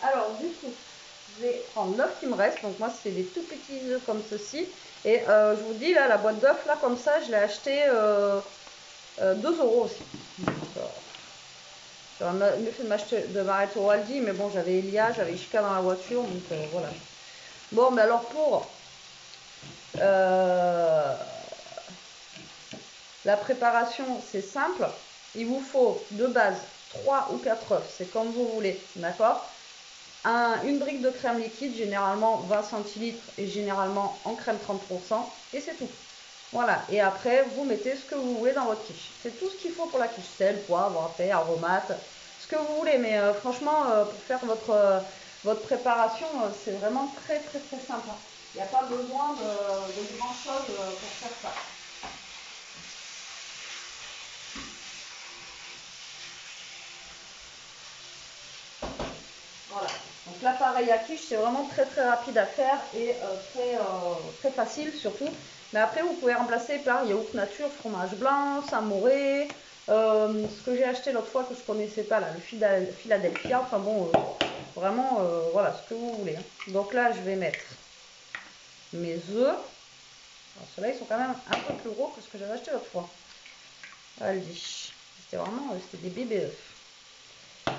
Alors, du coup, je vais prendre l'œuf qui me reste. Donc, moi, c'est des tout petits œufs comme ceci. Et je vous dis, là, la boîte d'œufs, là, comme ça, je l'ai acheté 2 € aussi. J'aurais mieux fait de m'arrêter au Aldi, mais bon, j'avais Elia, j'avais Ishka dans la voiture, donc voilà. Bon, mais alors pour la préparation, c'est simple. Il vous faut de base 3 ou 4 œufs, c'est comme vous voulez, d'accord. Une brique de crème liquide, généralement 20 centilitres et généralement en crème 30%, et c'est tout. Voilà, et après vous mettez ce que vous voulez dans votre quiche. C'est tout ce qu'il faut pour la quiche, sel, poivre, râpé, aromate, ce que vous voulez. Mais franchement, pour faire votre préparation, c'est vraiment très très très simple. Il n'y a pas besoin de grand chose pour faire ça. Voilà. Donc l'appareil à quiche, c'est vraiment très très rapide à faire et très facile surtout. Mais après, vous pouvez remplacer par yaourt nature, fromage blanc, samouré. Ce que j'ai acheté l'autre fois que je ne connaissais pas, là, le Philadelphia. Enfin bon, vraiment, voilà, ce que vous voulez. Hein. Donc là, je vais mettre mes œufs. Ceux-là, ils sont quand même un peu plus gros que ce que j'avais acheté l'autre fois. Aldi. C'était des bébés œufs.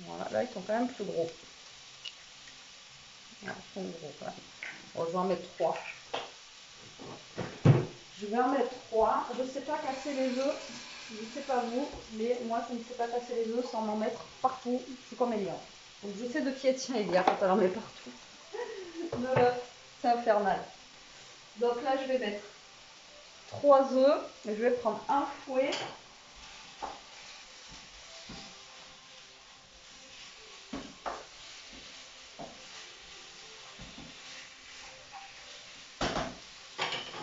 Voilà, là, ils sont quand même plus gros. Voilà, ils sont gros quand même. Bon, je vais en mettre 3. Je vais en mettre 3. Je ne sais pas casser les œufs. Je ne sais pas vous, mais moi je ne sais pas casser les œufs sans m'en mettre partout. Je suis comme Elia. Donc je sais de qui elle tient Elia quand elle en met partout. De l'œuf, c'est infernal. Donc là je vais mettre 3 œufs et je vais prendre un fouet.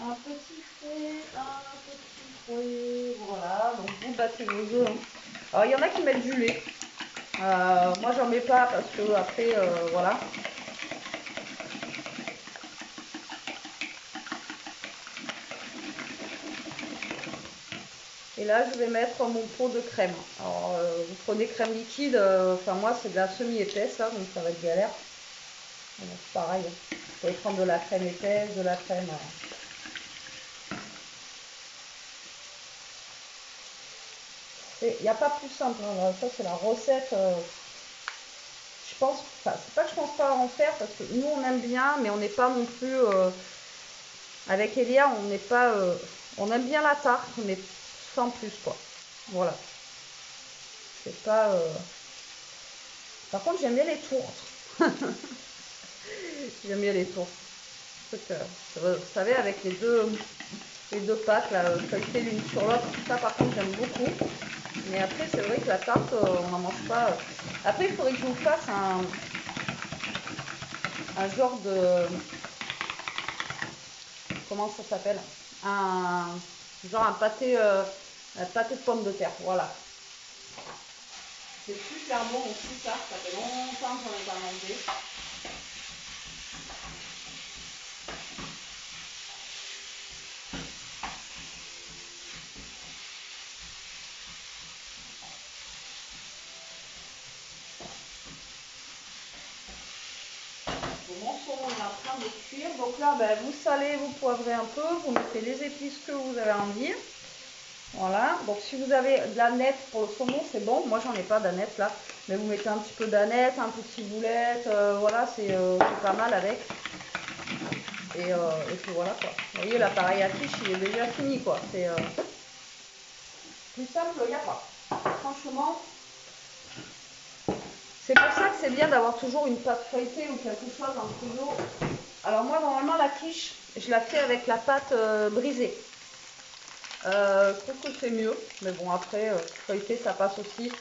Un petit fouet, voilà. Donc vous battez vos œufs. Alors il y en a qui mettent du lait. Moi j'en mets pas parce que après voilà. Et là je vais mettre mon pot de crème. Alors vous prenez crème liquide, enfin moi c'est de la semi-épaisse là, donc ça va être galère. Donc, pareil, vous pouvez prendre de la crème épaisse, de la crème. Il n'y a pas plus simple, hein. Ça c'est la recette. Je pense, enfin c'est pas que je pense pas en faire parce que nous on aime bien, mais on n'est pas non plus avec Elia, on n'est pas, on aime bien la tarte, mais sans plus quoi. Voilà. C'est pas. Par contre j'aime bien les tourtes. J'aime bien les tourtes. Vous savez avec les deux pâtes là, feuilletées l'une sur l'autre, ça par contre j'aime beaucoup. Mais après c'est vrai que la tarte on n'en mange pas. Après il faudrait que je vous fasse un genre de, comment ça s'appelle, genre un pâté de pommes de terre, voilà. C'est super bon aussi ça fait longtemps que j'en ai pas mangé. Mon saumon est en train de cuire, donc là ben, vous salez, vous poivrez un peu, vous mettez les épices que vous avez envie. Voilà, donc si vous avez de l'aneth pour le saumon, c'est bon. Moi, j'en ai pas d'aneth là. Mais vous mettez un petit peu d'aneth, un peu de ciboulette. Voilà, c'est pas mal avec. Et puis voilà quoi. Vous voyez, l'appareil à quiche, il est déjà fini quoi. C'est plus simple, il n'y a pas. Franchement, c'est pour ça que c'est bien d'avoir toujours une pâte feuilletée ou quelque chose en frigo. Alors moi, normalement, la quiche, je la fais avec la pâte brisée. Je trouve que c'est mieux, mais bon après feuilleté ça passe aussi,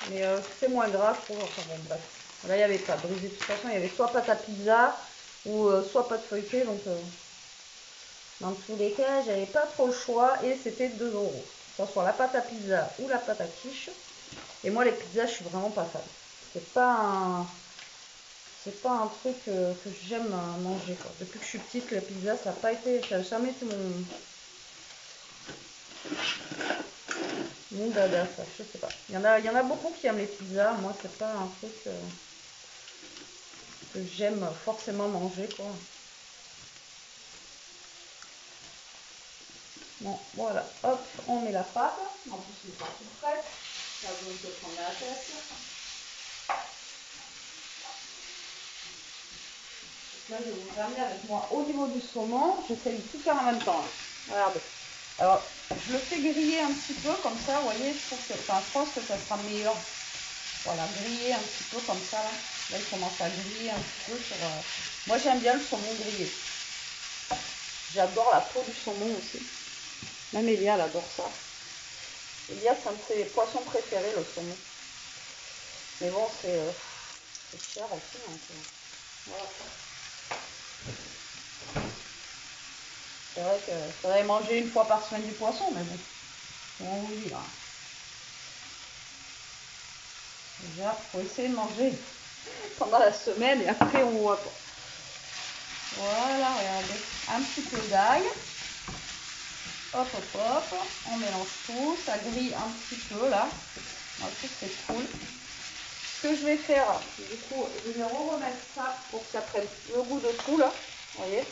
mais c'est moins grave je trouve. Enfin bon bref, là il n'y avait pas brisé, de toute façon il y avait soit pâte à pizza ou soit pâte feuilletée, donc dans tous les cas j'avais pas trop le choix et c'était 2 €, que ce soit la pâte à pizza ou la pâte à quiche. Et moi les pizzas je suis vraiment pas fan, c'est pas un truc que j'aime manger quoi. Depuis que je suis petite la pizza ça n'a jamais été mon dada, ça, je sais pas. Il y en a beaucoup qui aiment les pizzas. Moi, c'est pas un truc que j'aime forcément manger, quoi. Bon, voilà. Hop, on met la pâte. En plus, c'est pas tout prête. Ça besoin de prendre la tête. Là, je vais vous ramener avec moi au niveau du saumon. J'essaie de tout faire en même temps. Là. Regardez. Alors, je le fais griller un petit peu comme ça, vous voyez, je pense que ça sera meilleur. Voilà, griller un petit peu comme ça, là. Là, il commence à griller un petit peu sur... Moi, j'aime bien le saumon grillé. J'adore la peau du saumon aussi. Même Elia, elle adore ça. Elia, c'est un de ses poissons préférés, le saumon. Mais bon, c'est cher aussi, donc voilà. C'est vrai que faudrait manger une fois par semaine du poisson, mais bon, comment vous dire. Déjà, il faut essayer de manger pendant la semaine et après on voit pas. Voilà, regardez, un petit peu d'ail. Hop, hop, hop, on mélange tout, ça grille un petit peu là. Moi, je trouve que c'est cool. Ce que je vais faire, du coup, je vais remettre ça pour que ça prenne le goût de tout là. Vous voyez.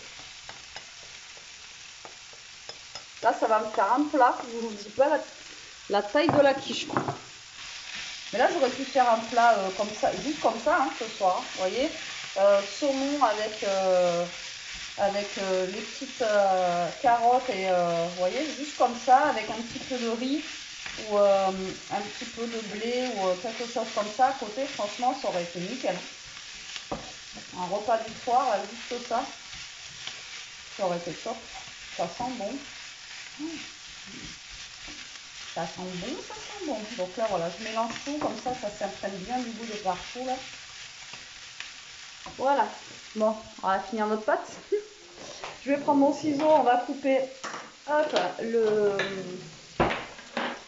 Là, ça va me faire un plat. Je vous dis pas la taille de la quiche. Mais là, j'aurais pu faire un plat comme ça, juste comme ça, hein, ce soir. Vous voyez, saumon avec avec les petites carottes et vous voyez, juste comme ça, avec un petit peu de riz ou un petit peu de blé ou quelque chose comme ça à côté, franchement, ça aurait été nickel. Un repas du soir, là, juste ça, ça aurait été top. Ça sent bon. Ça sent bon, ça sent bon. Donc là, voilà, je mélange tout, comme ça s'imprègne bien du goût de partout, là. Voilà. Bon, on va finir notre pâte. Je vais prendre mon ciseau, on va couper, hop,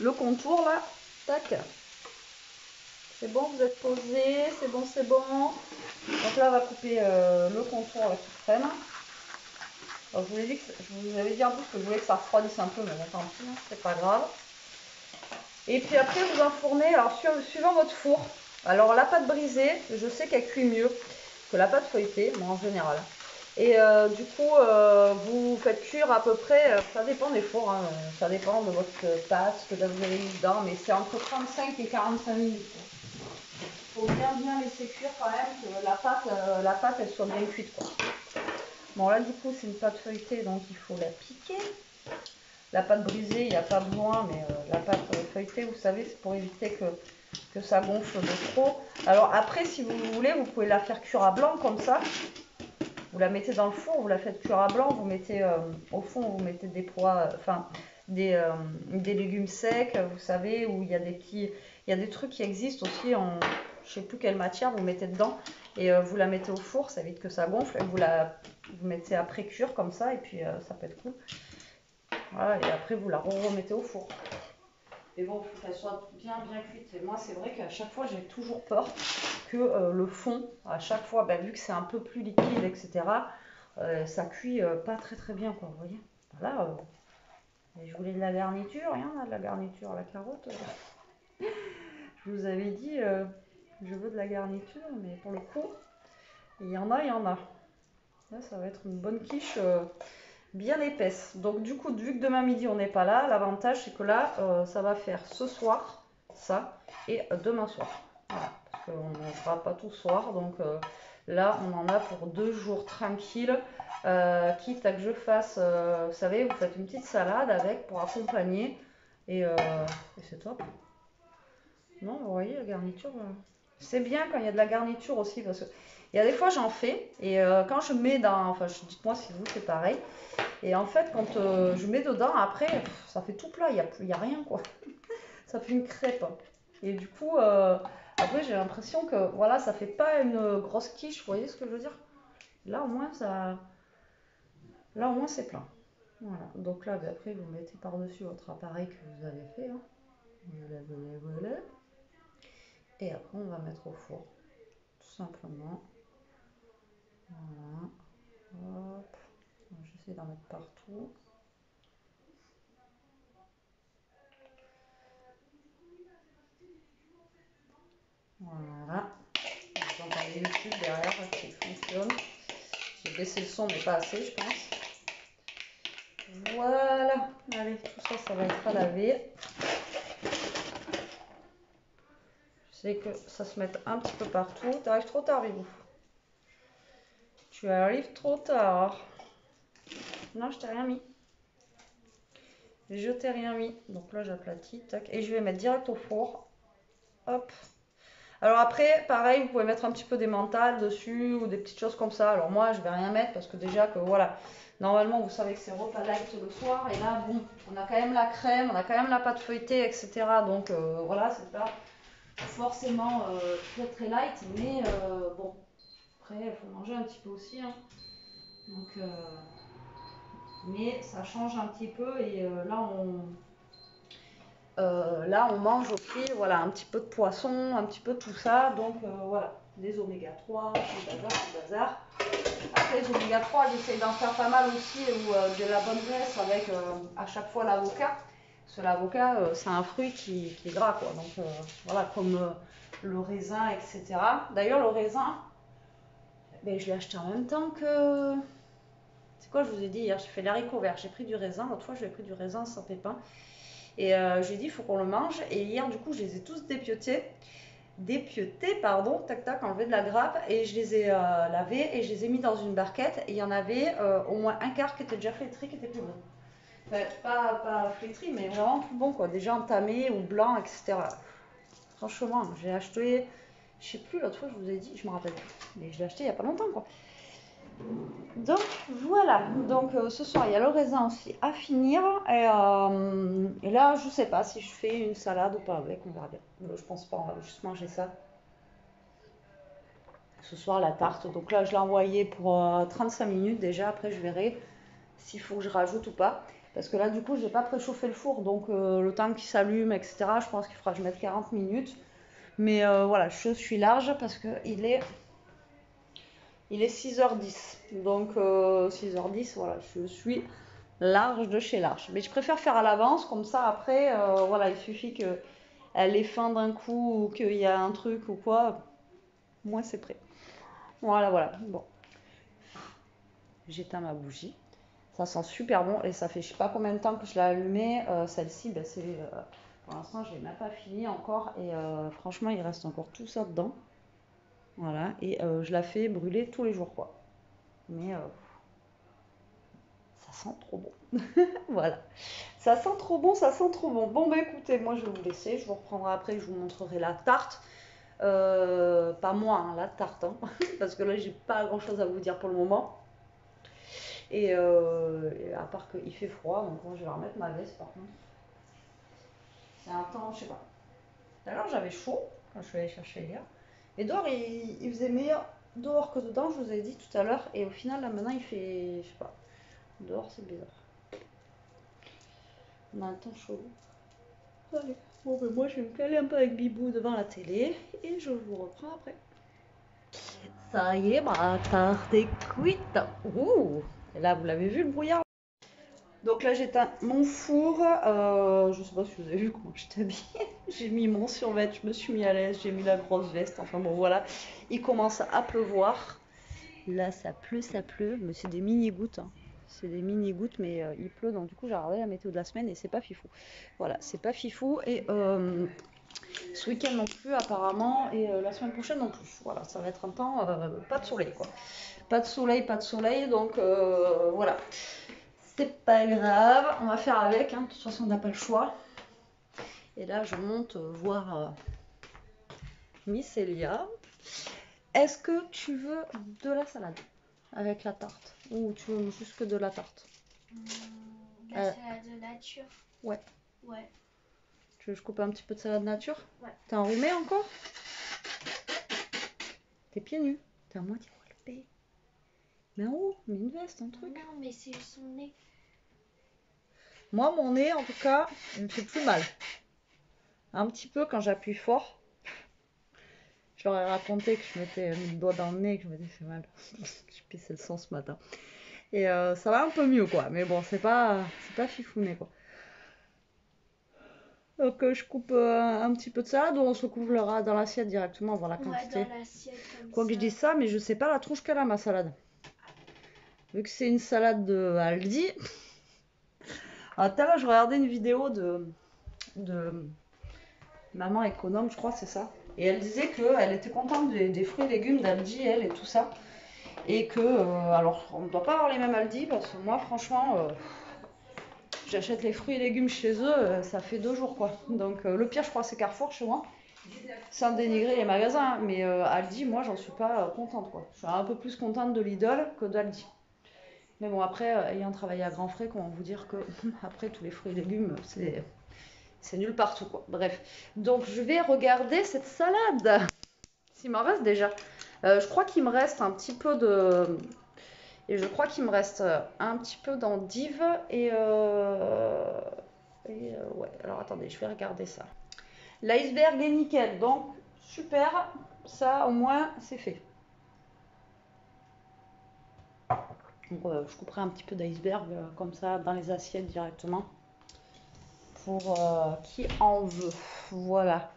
le contour, là. Tac. C'est bon, vous êtes posé, c'est bon, c'est bon. Donc là, on va couper le contour avec qui traîne. Alors, je vous avais dit en plus que je voulais que ça refroidisse un peu, mais bon, tant pis, hein, c'est pas grave. Et puis après, vous enfournez, alors suivant votre four. Alors la pâte brisée, je sais qu'elle cuit mieux que la pâte feuilletée, moi en général. Et du coup, vous faites cuire à peu près, ça dépend des fours, hein, ça dépend de votre pâte, ce que vous avez mis dedans, mais c'est entre 35 et 45 minutes. Il faut bien laisser cuire quand même, que la pâte elle soit bien cuite, quoi. Bon là du coup c'est une pâte feuilletée, donc il faut la piquer. La pâte brisée, il n'y a pas besoin, mais la pâte feuilletée, vous savez, c'est pour éviter que ça gonfle de trop. Alors après, si vous voulez, vous pouvez la faire cuire à blanc comme ça. Vous la mettez dans le four, vous la faites cuire à blanc, vous mettez au fond, vous mettez des pois, des légumes secs, vous savez, où il y a il y a des trucs qui existent aussi en, je sais plus quelle matière, vous mettez dedans et vous la mettez au four, ça évite que ça gonfle, et vous mettez après cuire comme ça, et puis ça peut être cool. Voilà, et après vous la remettez au four. Et bon, il faut qu'elle soit bien cuite. Et moi, c'est vrai qu'à chaque fois, j'ai toujours peur que le fond, à chaque fois, vu que c'est un peu plus liquide, etc., ça cuit pas très bien, quoi, vous voyez. Voilà, je voulais de la garniture, rien, de la garniture à la carotte. Je vous avais dit, je veux de la garniture, mais pour le coup, il y en a. Là, ça va être une bonne quiche bien épaisse. Donc du coup, vu que demain midi on n'est pas là, l'avantage c'est que là, ça va faire ce soir, ça, et demain soir. Voilà, parce qu'on ne fera pas tout soir, donc là on en a pour 2 jours tranquilles. Quitte à que je fasse, vous savez, vous faites une petite salade avec pour accompagner, et c'est top. Non, vous voyez la garniture, c'est bien quand il y a de la garniture aussi, parce que il y a des fois j'en fais, et quand je mets dans, enfin dites-moi si vous c'est pareil. Et en fait, quand je mets dedans, après, ça fait tout plat, il y a rien, quoi. Ça fait une crêpe. Et du coup, après, j'ai l'impression que, voilà, ça fait pas une grosse quiche, vous voyez ce que je veux dire? Là, au moins, c'est plein. Voilà. Donc là, après, vous mettez par-dessus votre appareil que vous avez fait, hein. Voilà. Et après, on va mettre au four, tout simplement. Voilà. Hop. J'essaie d'en mettre partout. Voilà. Vous entendez YouTube derrière qui fonctionne. J'ai baissé le son, mais pas assez, je pense. Voilà. Allez, tout ça, ça va être à laver. Je sais que ça se met un petit peu partout. Tu arrives trop tard, Vivou. Tu arrives trop tard. Non, je t'ai rien mis. Je t'ai rien mis. Donc là, j'aplatis. Tac. Et je vais mettre direct au four. Hop. Alors après, pareil, vous pouvez mettre un petit peu d'emmental dessus ou des petites choses comme ça. Alors moi, je vais rien mettre parce que déjà que voilà, normalement, vous savez que c'est repas light le soir. Et là, bon, on a quand même la crème, on a quand même la pâte feuilletée, etc. Donc voilà, c'est pas forcément très light, mais bon, après, il faut manger un petit peu aussi, hein. Donc, mais ça change un petit peu et là, on mange aussi, voilà, un petit peu de poisson, un petit peu de tout ça. Donc, voilà, des oméga 3, du bazar. Après, les oméga 3, j'essaye d'en faire pas mal aussi, ou de la bonne graisse avec à chaque fois l'avocat. Parce que l'avocat, c'est un fruit qui est gras, quoi. Donc, voilà, comme le raisin, etc. D'ailleurs, le raisin, ben, je l'ai acheté en même temps que... C'est quoi, je vous ai dit hier, j'ai fait l'haricot vert. J'ai pris du raisin, l'autre fois, j'ai pris du raisin sans pépins. Et j'ai dit, il faut qu'on le mange. Et hier, du coup, je les ai tous dépiotés. Dépioté, pardon, tac tac, enlevé de la grappe et je les ai lavés et je les ai mis dans une barquette et il y en avait au moins un quart qui était déjà flétri, qui était plus bon. Enfin, pas flétri, mais vraiment plus bon quoi, déjà entamé ou blanc, etc. Franchement, j'ai acheté, je sais plus l'autre fois je vous ai dit, je me rappelle plus, mais je l'ai acheté il y a pas longtemps quoi. Donc voilà, donc ce soir il y a le raisin aussi à finir et là je sais pas si je fais une salade ou pas avec, on verra bien. Je pense pas, on va juste manger ça. Ce soir la tarte, donc là je l'ai envoyée pour 35 minutes déjà, après je verrai s'il faut que je rajoute ou pas. Parce que là du coup j'ai pas préchauffé le four, donc le temps qu'il s'allume, etc. Je pense qu'il faudra que je mette 40 minutes. Mais voilà, je suis large parce qu'il est 6h10. Donc 6h10, voilà, je suis large de chez large. Mais je préfère faire à l'avance, comme ça après, voilà, il suffit qu'elle ait faim d'un coup ou qu'il y a un truc ou quoi, moi c'est prêt. Voilà, voilà, bon. J'éteins ma bougie. Ça sent super bon et ça fait je sais pas combien de temps que je l'ai allumée. Celle-ci, ben, pour l'instant, je l'ai même pas fini encore et franchement, il reste encore tout ça dedans. Voilà, et je la fais brûler tous les jours, quoi. Mais ça sent trop bon. Voilà. Ça sent trop bon, ça sent trop bon. Bon, bah écoutez, moi je vais vous laisser. Je vous reprendrai après, je vous montrerai la tarte. Pas moi, hein, la tarte. Hein. Parce que là, j'ai pas grand chose à vous dire pour le moment. Et à part qu'il fait froid, donc bon, je vais remettre ma veste par contre. C'est un temps, je sais pas. D'ailleurs, j'avais chaud quand je suis allée chercher hier. Et dehors, il faisait meilleur dehors que dedans, je vous ai dit tout à l'heure. Et au final, là maintenant, il fait, je sais pas. Dehors, c'est bizarre. On a un temps chaud. Allez. Bon, ben moi, je vais me caler un peu avec Bibou devant la télé. Et je vous reprends après. Ça y est, ma tarte est cuite. Ouh! Et là, vous l'avez vu, le brouillard? Donc là, j'éteins mon four. Je sais pas si vous avez vu comment je t'habille. J'ai mis mon survêt, je me suis mis à l'aise, j'ai mis la grosse veste. Enfin bon, voilà. Il commence à pleuvoir. Là, ça pleut, mais c'est des mini-gouttes. Hein. C'est des mini-gouttes, mais il pleut. Donc du coup, j'ai regardé la météo de la semaine et c'est pas fifou. Voilà, c'est pas fifou. Et ce week-end non plus, apparemment. Et la semaine prochaine non plus. Voilà, ça va être un temps pas de soleil, quoi. Pas de soleil. Donc voilà. C'est pas grave, on va faire avec, hein. De toute façon on n'a pas le choix. Et là je monte voir Miss Elia. Est-ce que tu veux de la salade avec la tarte? Ou tu veux juste que de la tarte? La salade de nature. Ouais. Ouais. Tu veux que je coupe un petit peu de salade nature? Ouais. T'es enrhumé encore? T'es pieds nus? T'es à moitié enrhumé. Mais en haut, mets une veste, un truc. Non, mais c'est son nez. Moi, mon nez, en tout cas, il me fait plus mal. Un petit peu quand j'appuie fort. Je leur ai raconté que je m'étais mis le doigt dans le nez et que je m'étais fait mal. J'ai pissé le sang ce matin. Et ça va un peu mieux, quoi. Mais bon, c'est pas fifouné, quoi. Donc je coupe un petit peu de salade ou on se couvrera dans l'assiette directement, voir la quantité. Ouais, dans l'assiette comme Quoi ça. que je dise ça, mais je sais pas la tronche qu'elle a, ma salade. Vu que c'est une salade de Aldi. Alors, tout à l'heure, je regardais une vidéo de Maman Économe, je crois, c'est ça. Et elle disait qu'elle était contente des fruits et légumes d'Aldi, elle, et tout ça. Et que, alors, on ne doit pas avoir les mêmes Aldi, parce que moi, franchement, j'achète les fruits et légumes chez eux, ça fait 2 jours, quoi. Donc, le pire, je crois, c'est Carrefour, chez moi. Sans dénigrer les magasins, mais Aldi, moi, j'en suis pas contente, quoi. Je suis un peu plus contente de Lidl que d'Aldi. Mais bon, après, ayant travaillé à grands frais, comment vous dire que, après, tous les fruits et légumes, c'est nul partout, quoi. Bref. Donc, je vais regarder cette salade. S'il m'en reste déjà. Je crois qu'il me reste un petit peu de... Et je crois qu'il me reste un petit peu d'endive et ouais, alors attendez, je vais regarder ça. L'iceberg est nickel, donc super, ça au moins c'est fait. Donc je couperai un petit peu d'iceberg comme ça dans les assiettes directement pour qui en veut. Voilà.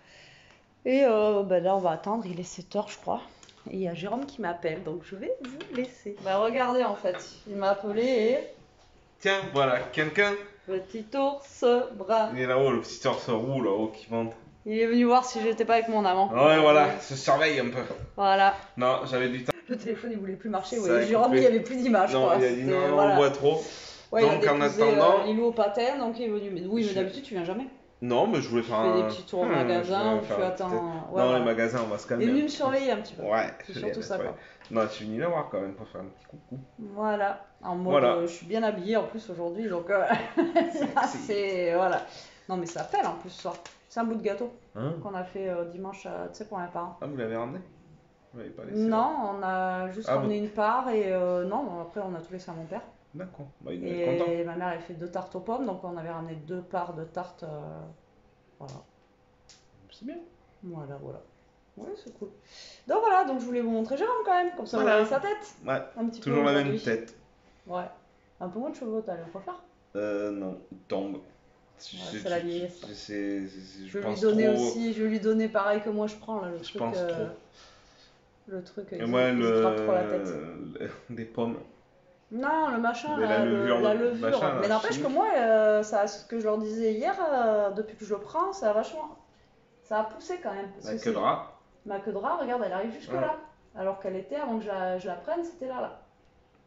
Et ben là on va attendre, il est 7h je crois. Et il y a Jérôme qui m'appelle, donc je vais vous laisser. Bah regardez en fait, il m'a appelé et... Tiens, voilà, quelqu'un. Petit ours brun. Il est là-haut, le petit ours roux là-haut qui monte. Il est venu voir si j'étais pas avec mon amant. Ouais, voilà, se surveille un peu. Voilà. Non, j'avais du temps. Le téléphone il voulait plus marcher, Ça oui. a J'ai remis, il n'y coupé. avait plus d'image. Non, quoi. il a dit C'était- non, voilà. on voit trop. Ouais, Donc, il a en déposé attendant- Lilou au patin, donc il est venu. Mais oui, mais Je- d'habitude tu viens jamais. Non, mais je voulais Tu faire fais des un. petits tours au Je vais magasin ou faire tu un attends. petit- Ouais, non, voilà. les magasins, on va se Il calmer. est venu me surveiller un petit peu. Ouais, C'est je surtout vais ça, nettoyer. quoi. Non, je suis venu la voir quand même pour faire un petit coucou. Voilà. En mode, Voilà. je suis bien habillée en plus aujourd'hui, donc Sexy. c'est voilà. Non mais ça pèle en plus ce soir. C'est un bout de gâteau Hein qu'on a fait dimanche, tu sais, pour mes parents. Ah, vous l'avez ramené? Vous l'avez pas laissé? Non, on a juste Ah, ramené une part et non, après on a tout laissé à mon père. D'accord, bah, il doit être content. Et ma mère elle fait 2 tartes aux pommes, donc on avait ramené 2 parts de tartes. Voilà. C'est bien. Voilà. Ouais, c'est cool. Donc voilà, donc je voulais vous montrer Jérôme quand même, comme ça vous Voilà. voyez sa tête. Ouais, Un petit toujours peu la même aujourd'hui. tête. Ouais. Un peu moins de cheveux, t'as le coiffeur. Non, il tombe. c'est la vieillesse. Je Je vais lui pense donner trop. aussi, je vais lui donner pareil que moi je prends là, le Je truc. pense trop. Le truc, Et il moi, il se gratte trop la tête. des pommes. Non, le machin, Mais là, la levure, la le levure. machin, Mais là, n'empêche chimique. que moi, ça, ce que je leur disais hier, depuis que je le prends, ça a vachement. Ça a poussé quand même. Parce La que queue de rat. ma queue de rat, regarde, elle arrive jusque Ouais. là. Alors qu'elle était, avant que je la prenne, c'était là.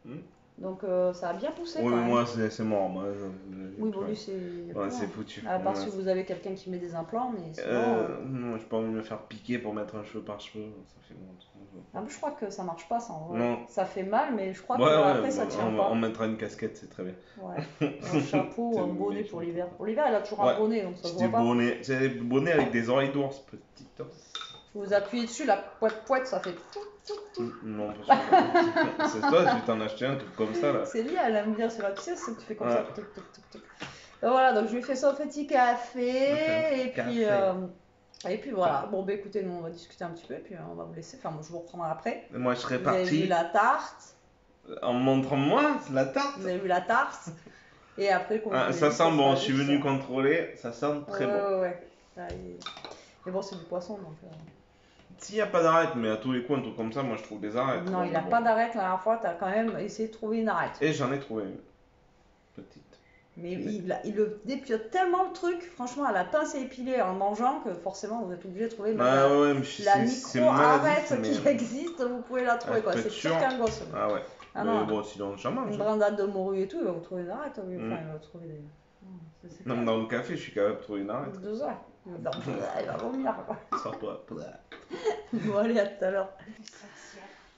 Hmm. Donc ça a bien poussé Oui, quand mais même. moi, c'est mort. Moi, Oui, bon, lui, c'est. Ouais, c'est foutu. À part Ouais. si vous avez quelqu'un qui met des implants, mais sinon. Non, j'ai pas envie de me faire piquer pour mettre un cheveu par cheveu. Ça fait bon. Un peu, je crois que ça marche pas ça en vrai. Non. Ça fait mal, mais je crois Ouais, que ouais, après ça tient pas. on mettra une casquette, c'est très bien. Ouais. Un chapeau ou un bonnet pour l'hiver. Pour l'hiver, elle a toujours un Ouais. bonnet, donc ça se C'est voit pas. bonnet, c'est des bonnets avec des oreilles d'ours, petit ours. Vous appuyez dessus, la poète, ça fait. Non, parce que c'est toi, tu t'en acheté un truc comme ça là. C'est lui, elle aime bien celui-là, tu sais, c'est que tu fais comme Ouais. ça. Tuc, tuc, tuc, tuc. Donc voilà, donc je lui fais son petit café, et puis. Et puis voilà, bon bah écoutez, nous on va discuter un petit peu, et puis on va vous laisser, enfin moi je vous reprendrai après. Et moi je serais Vous avez vu parti la tarte, en me montrant moi la tarte. vous avez vu la tarte, et après qu'on Ah, vous ça dit, sent bon, sera je suis juste venu ça. contrôler, ça sent très bon. Ouais. Là, mais bon, c'est du poisson donc. S'il n'y a pas d'arête, mais à tous les coups, un truc comme ça, moi je trouve des arêtes. Non, il n'a bon. pas d'arête la dernière fois, tu as quand même essayé de trouver une arête. Et j'en ai trouvé une. Petite. Mais il le dépiote tellement le truc, franchement, à la pince et épilée en mangeant, que forcément vous êtes obligé de trouver Ah ouais, mais la c'est micro-arête maladif, qui existe, vous pouvez la trouver Ah, quoi. faut C'est être pire sûr. qu'un gosse. Ah ouais. Ah Mais non, bon, sinon j'en mange. une brindade de morue et tout, il va vous trouver une arête. Oui. Mm. Enfin, il va vous trouver des. Non, c'est Même clair. dans le café, je suis capable de trouver une arête. 2 heures. Il va vomir quoi. Sors-toi. Bon, allez, à tout à l'heure.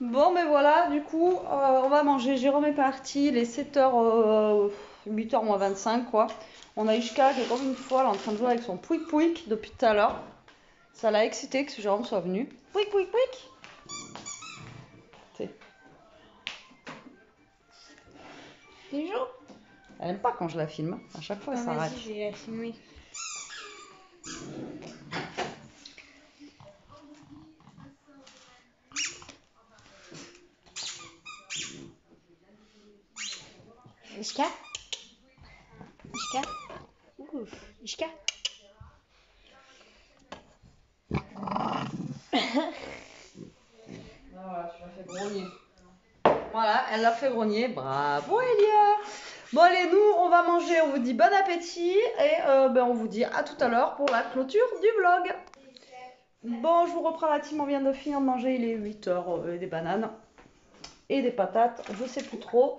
Bon, mais voilà, du coup, on va manger. Jérôme est parti, il est 7h, 8h moins 25, quoi. On a Ishka qui est comme une folle en train de jouer avec son pouic pouic depuis tout à l'heure. Ça l'a excité que Jérôme soit venu. Pouic pouic pouic. Il joue. Elle aime pas quand je la filme. À chaque fois, elle s'arrête. Vas-y, je vais la filmer. Ishka? Ishka? Ouh, Ishka? Voilà, tu l'as fait grogner. Voilà, elle l'a fait grogner. Bravo, Elia. Bon, allez, nous, on va manger. On vous dit bon appétit. Et on vous dit à tout à l'heure pour la clôture du vlog. Bon, je vous reprends la team. On vient de finir de manger. Il est 8h. Des bananes et des patates. Je sais plus trop.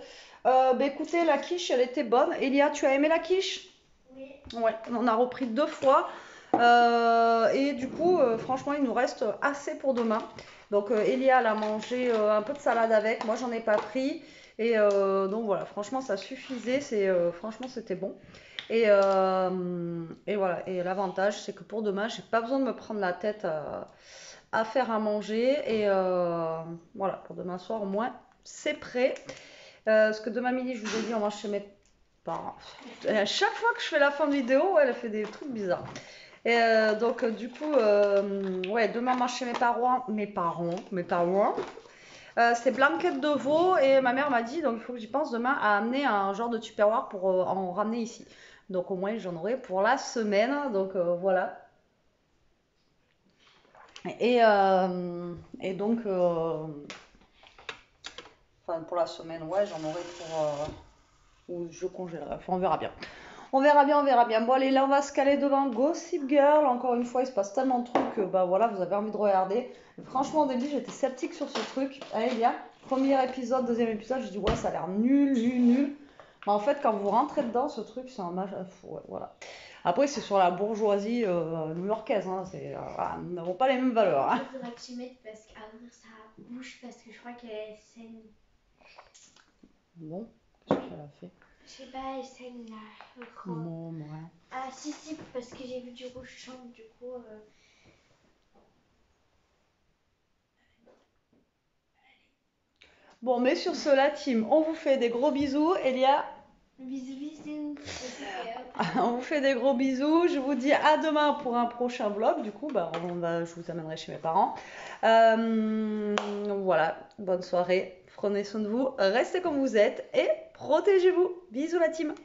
Écoutez, la quiche, elle était bonne. Elia, tu as aimé la quiche? Oui. Ouais, on a repris 2 fois. Et du coup, franchement, il nous reste assez pour demain. Donc, Elia, elle a mangé un peu de salade avec. Moi, j'en ai pas pris. Et donc, voilà, franchement, ça suffisait. Franchement, c'était bon. Et voilà. Et l'avantage, c'est que pour demain, j'ai pas besoin de me prendre la tête à faire à manger. Et voilà, pour demain soir, au moins, c'est prêt. Parce que demain midi, je vous ai dit, on mange chez mes parents. Et à chaque fois que je fais la fin de vidéo, elle fait des trucs bizarres. Et donc, du coup, ouais, demain, on mange chez mes parents. C'est blanquette de veau et ma mère m'a dit, donc il faut que j'y pense demain, à amener un genre de tupperware pour en ramener ici. Donc au moins j'en aurai pour la semaine, donc voilà. Et donc, enfin pour la semaine, ouais, j'en aurai pour... ou je congèlerai, enfin on verra bien. On verra bien, on verra bien. Bon, allez, là, on va se caler devant Gossip Girl. Encore une fois, il se passe tellement de trucs que, bah voilà, vous avez envie de regarder. Et franchement, au début, j'étais sceptique sur ce truc. Allez, bien. Premier épisode, deuxième épisode, je dis, ouais, ça a l'air nul, nul, nul. Mais en fait, quand vous rentrez dedans, ce truc, c'est un match. Ouais, voilà. Après, c'est sur la bourgeoisie new-yorkaise. Hein. Voilà, nous n'avons pas les mêmes valeurs. Hein. Il faudra que tu mettes parce qu'avant ça bouge parce que je crois qu'elle saigne. Bon, qu'est-ce qu'elle a fait? Je sais pas, elle saigne là. Je crois. Non, rien. Ah si, parce que j'ai vu du rouge champ, du coup. Bon, mais sur ce, la team, on vous fait des gros bisous. Elia, Bisous, bisous. on vous fait des gros bisous. Je vous dis à demain pour un prochain vlog. Du coup, bah, je vous amènerai chez mes parents. Voilà, bonne soirée. Prenez soin de vous. Restez comme vous êtes et protégez-vous. Bisous la team.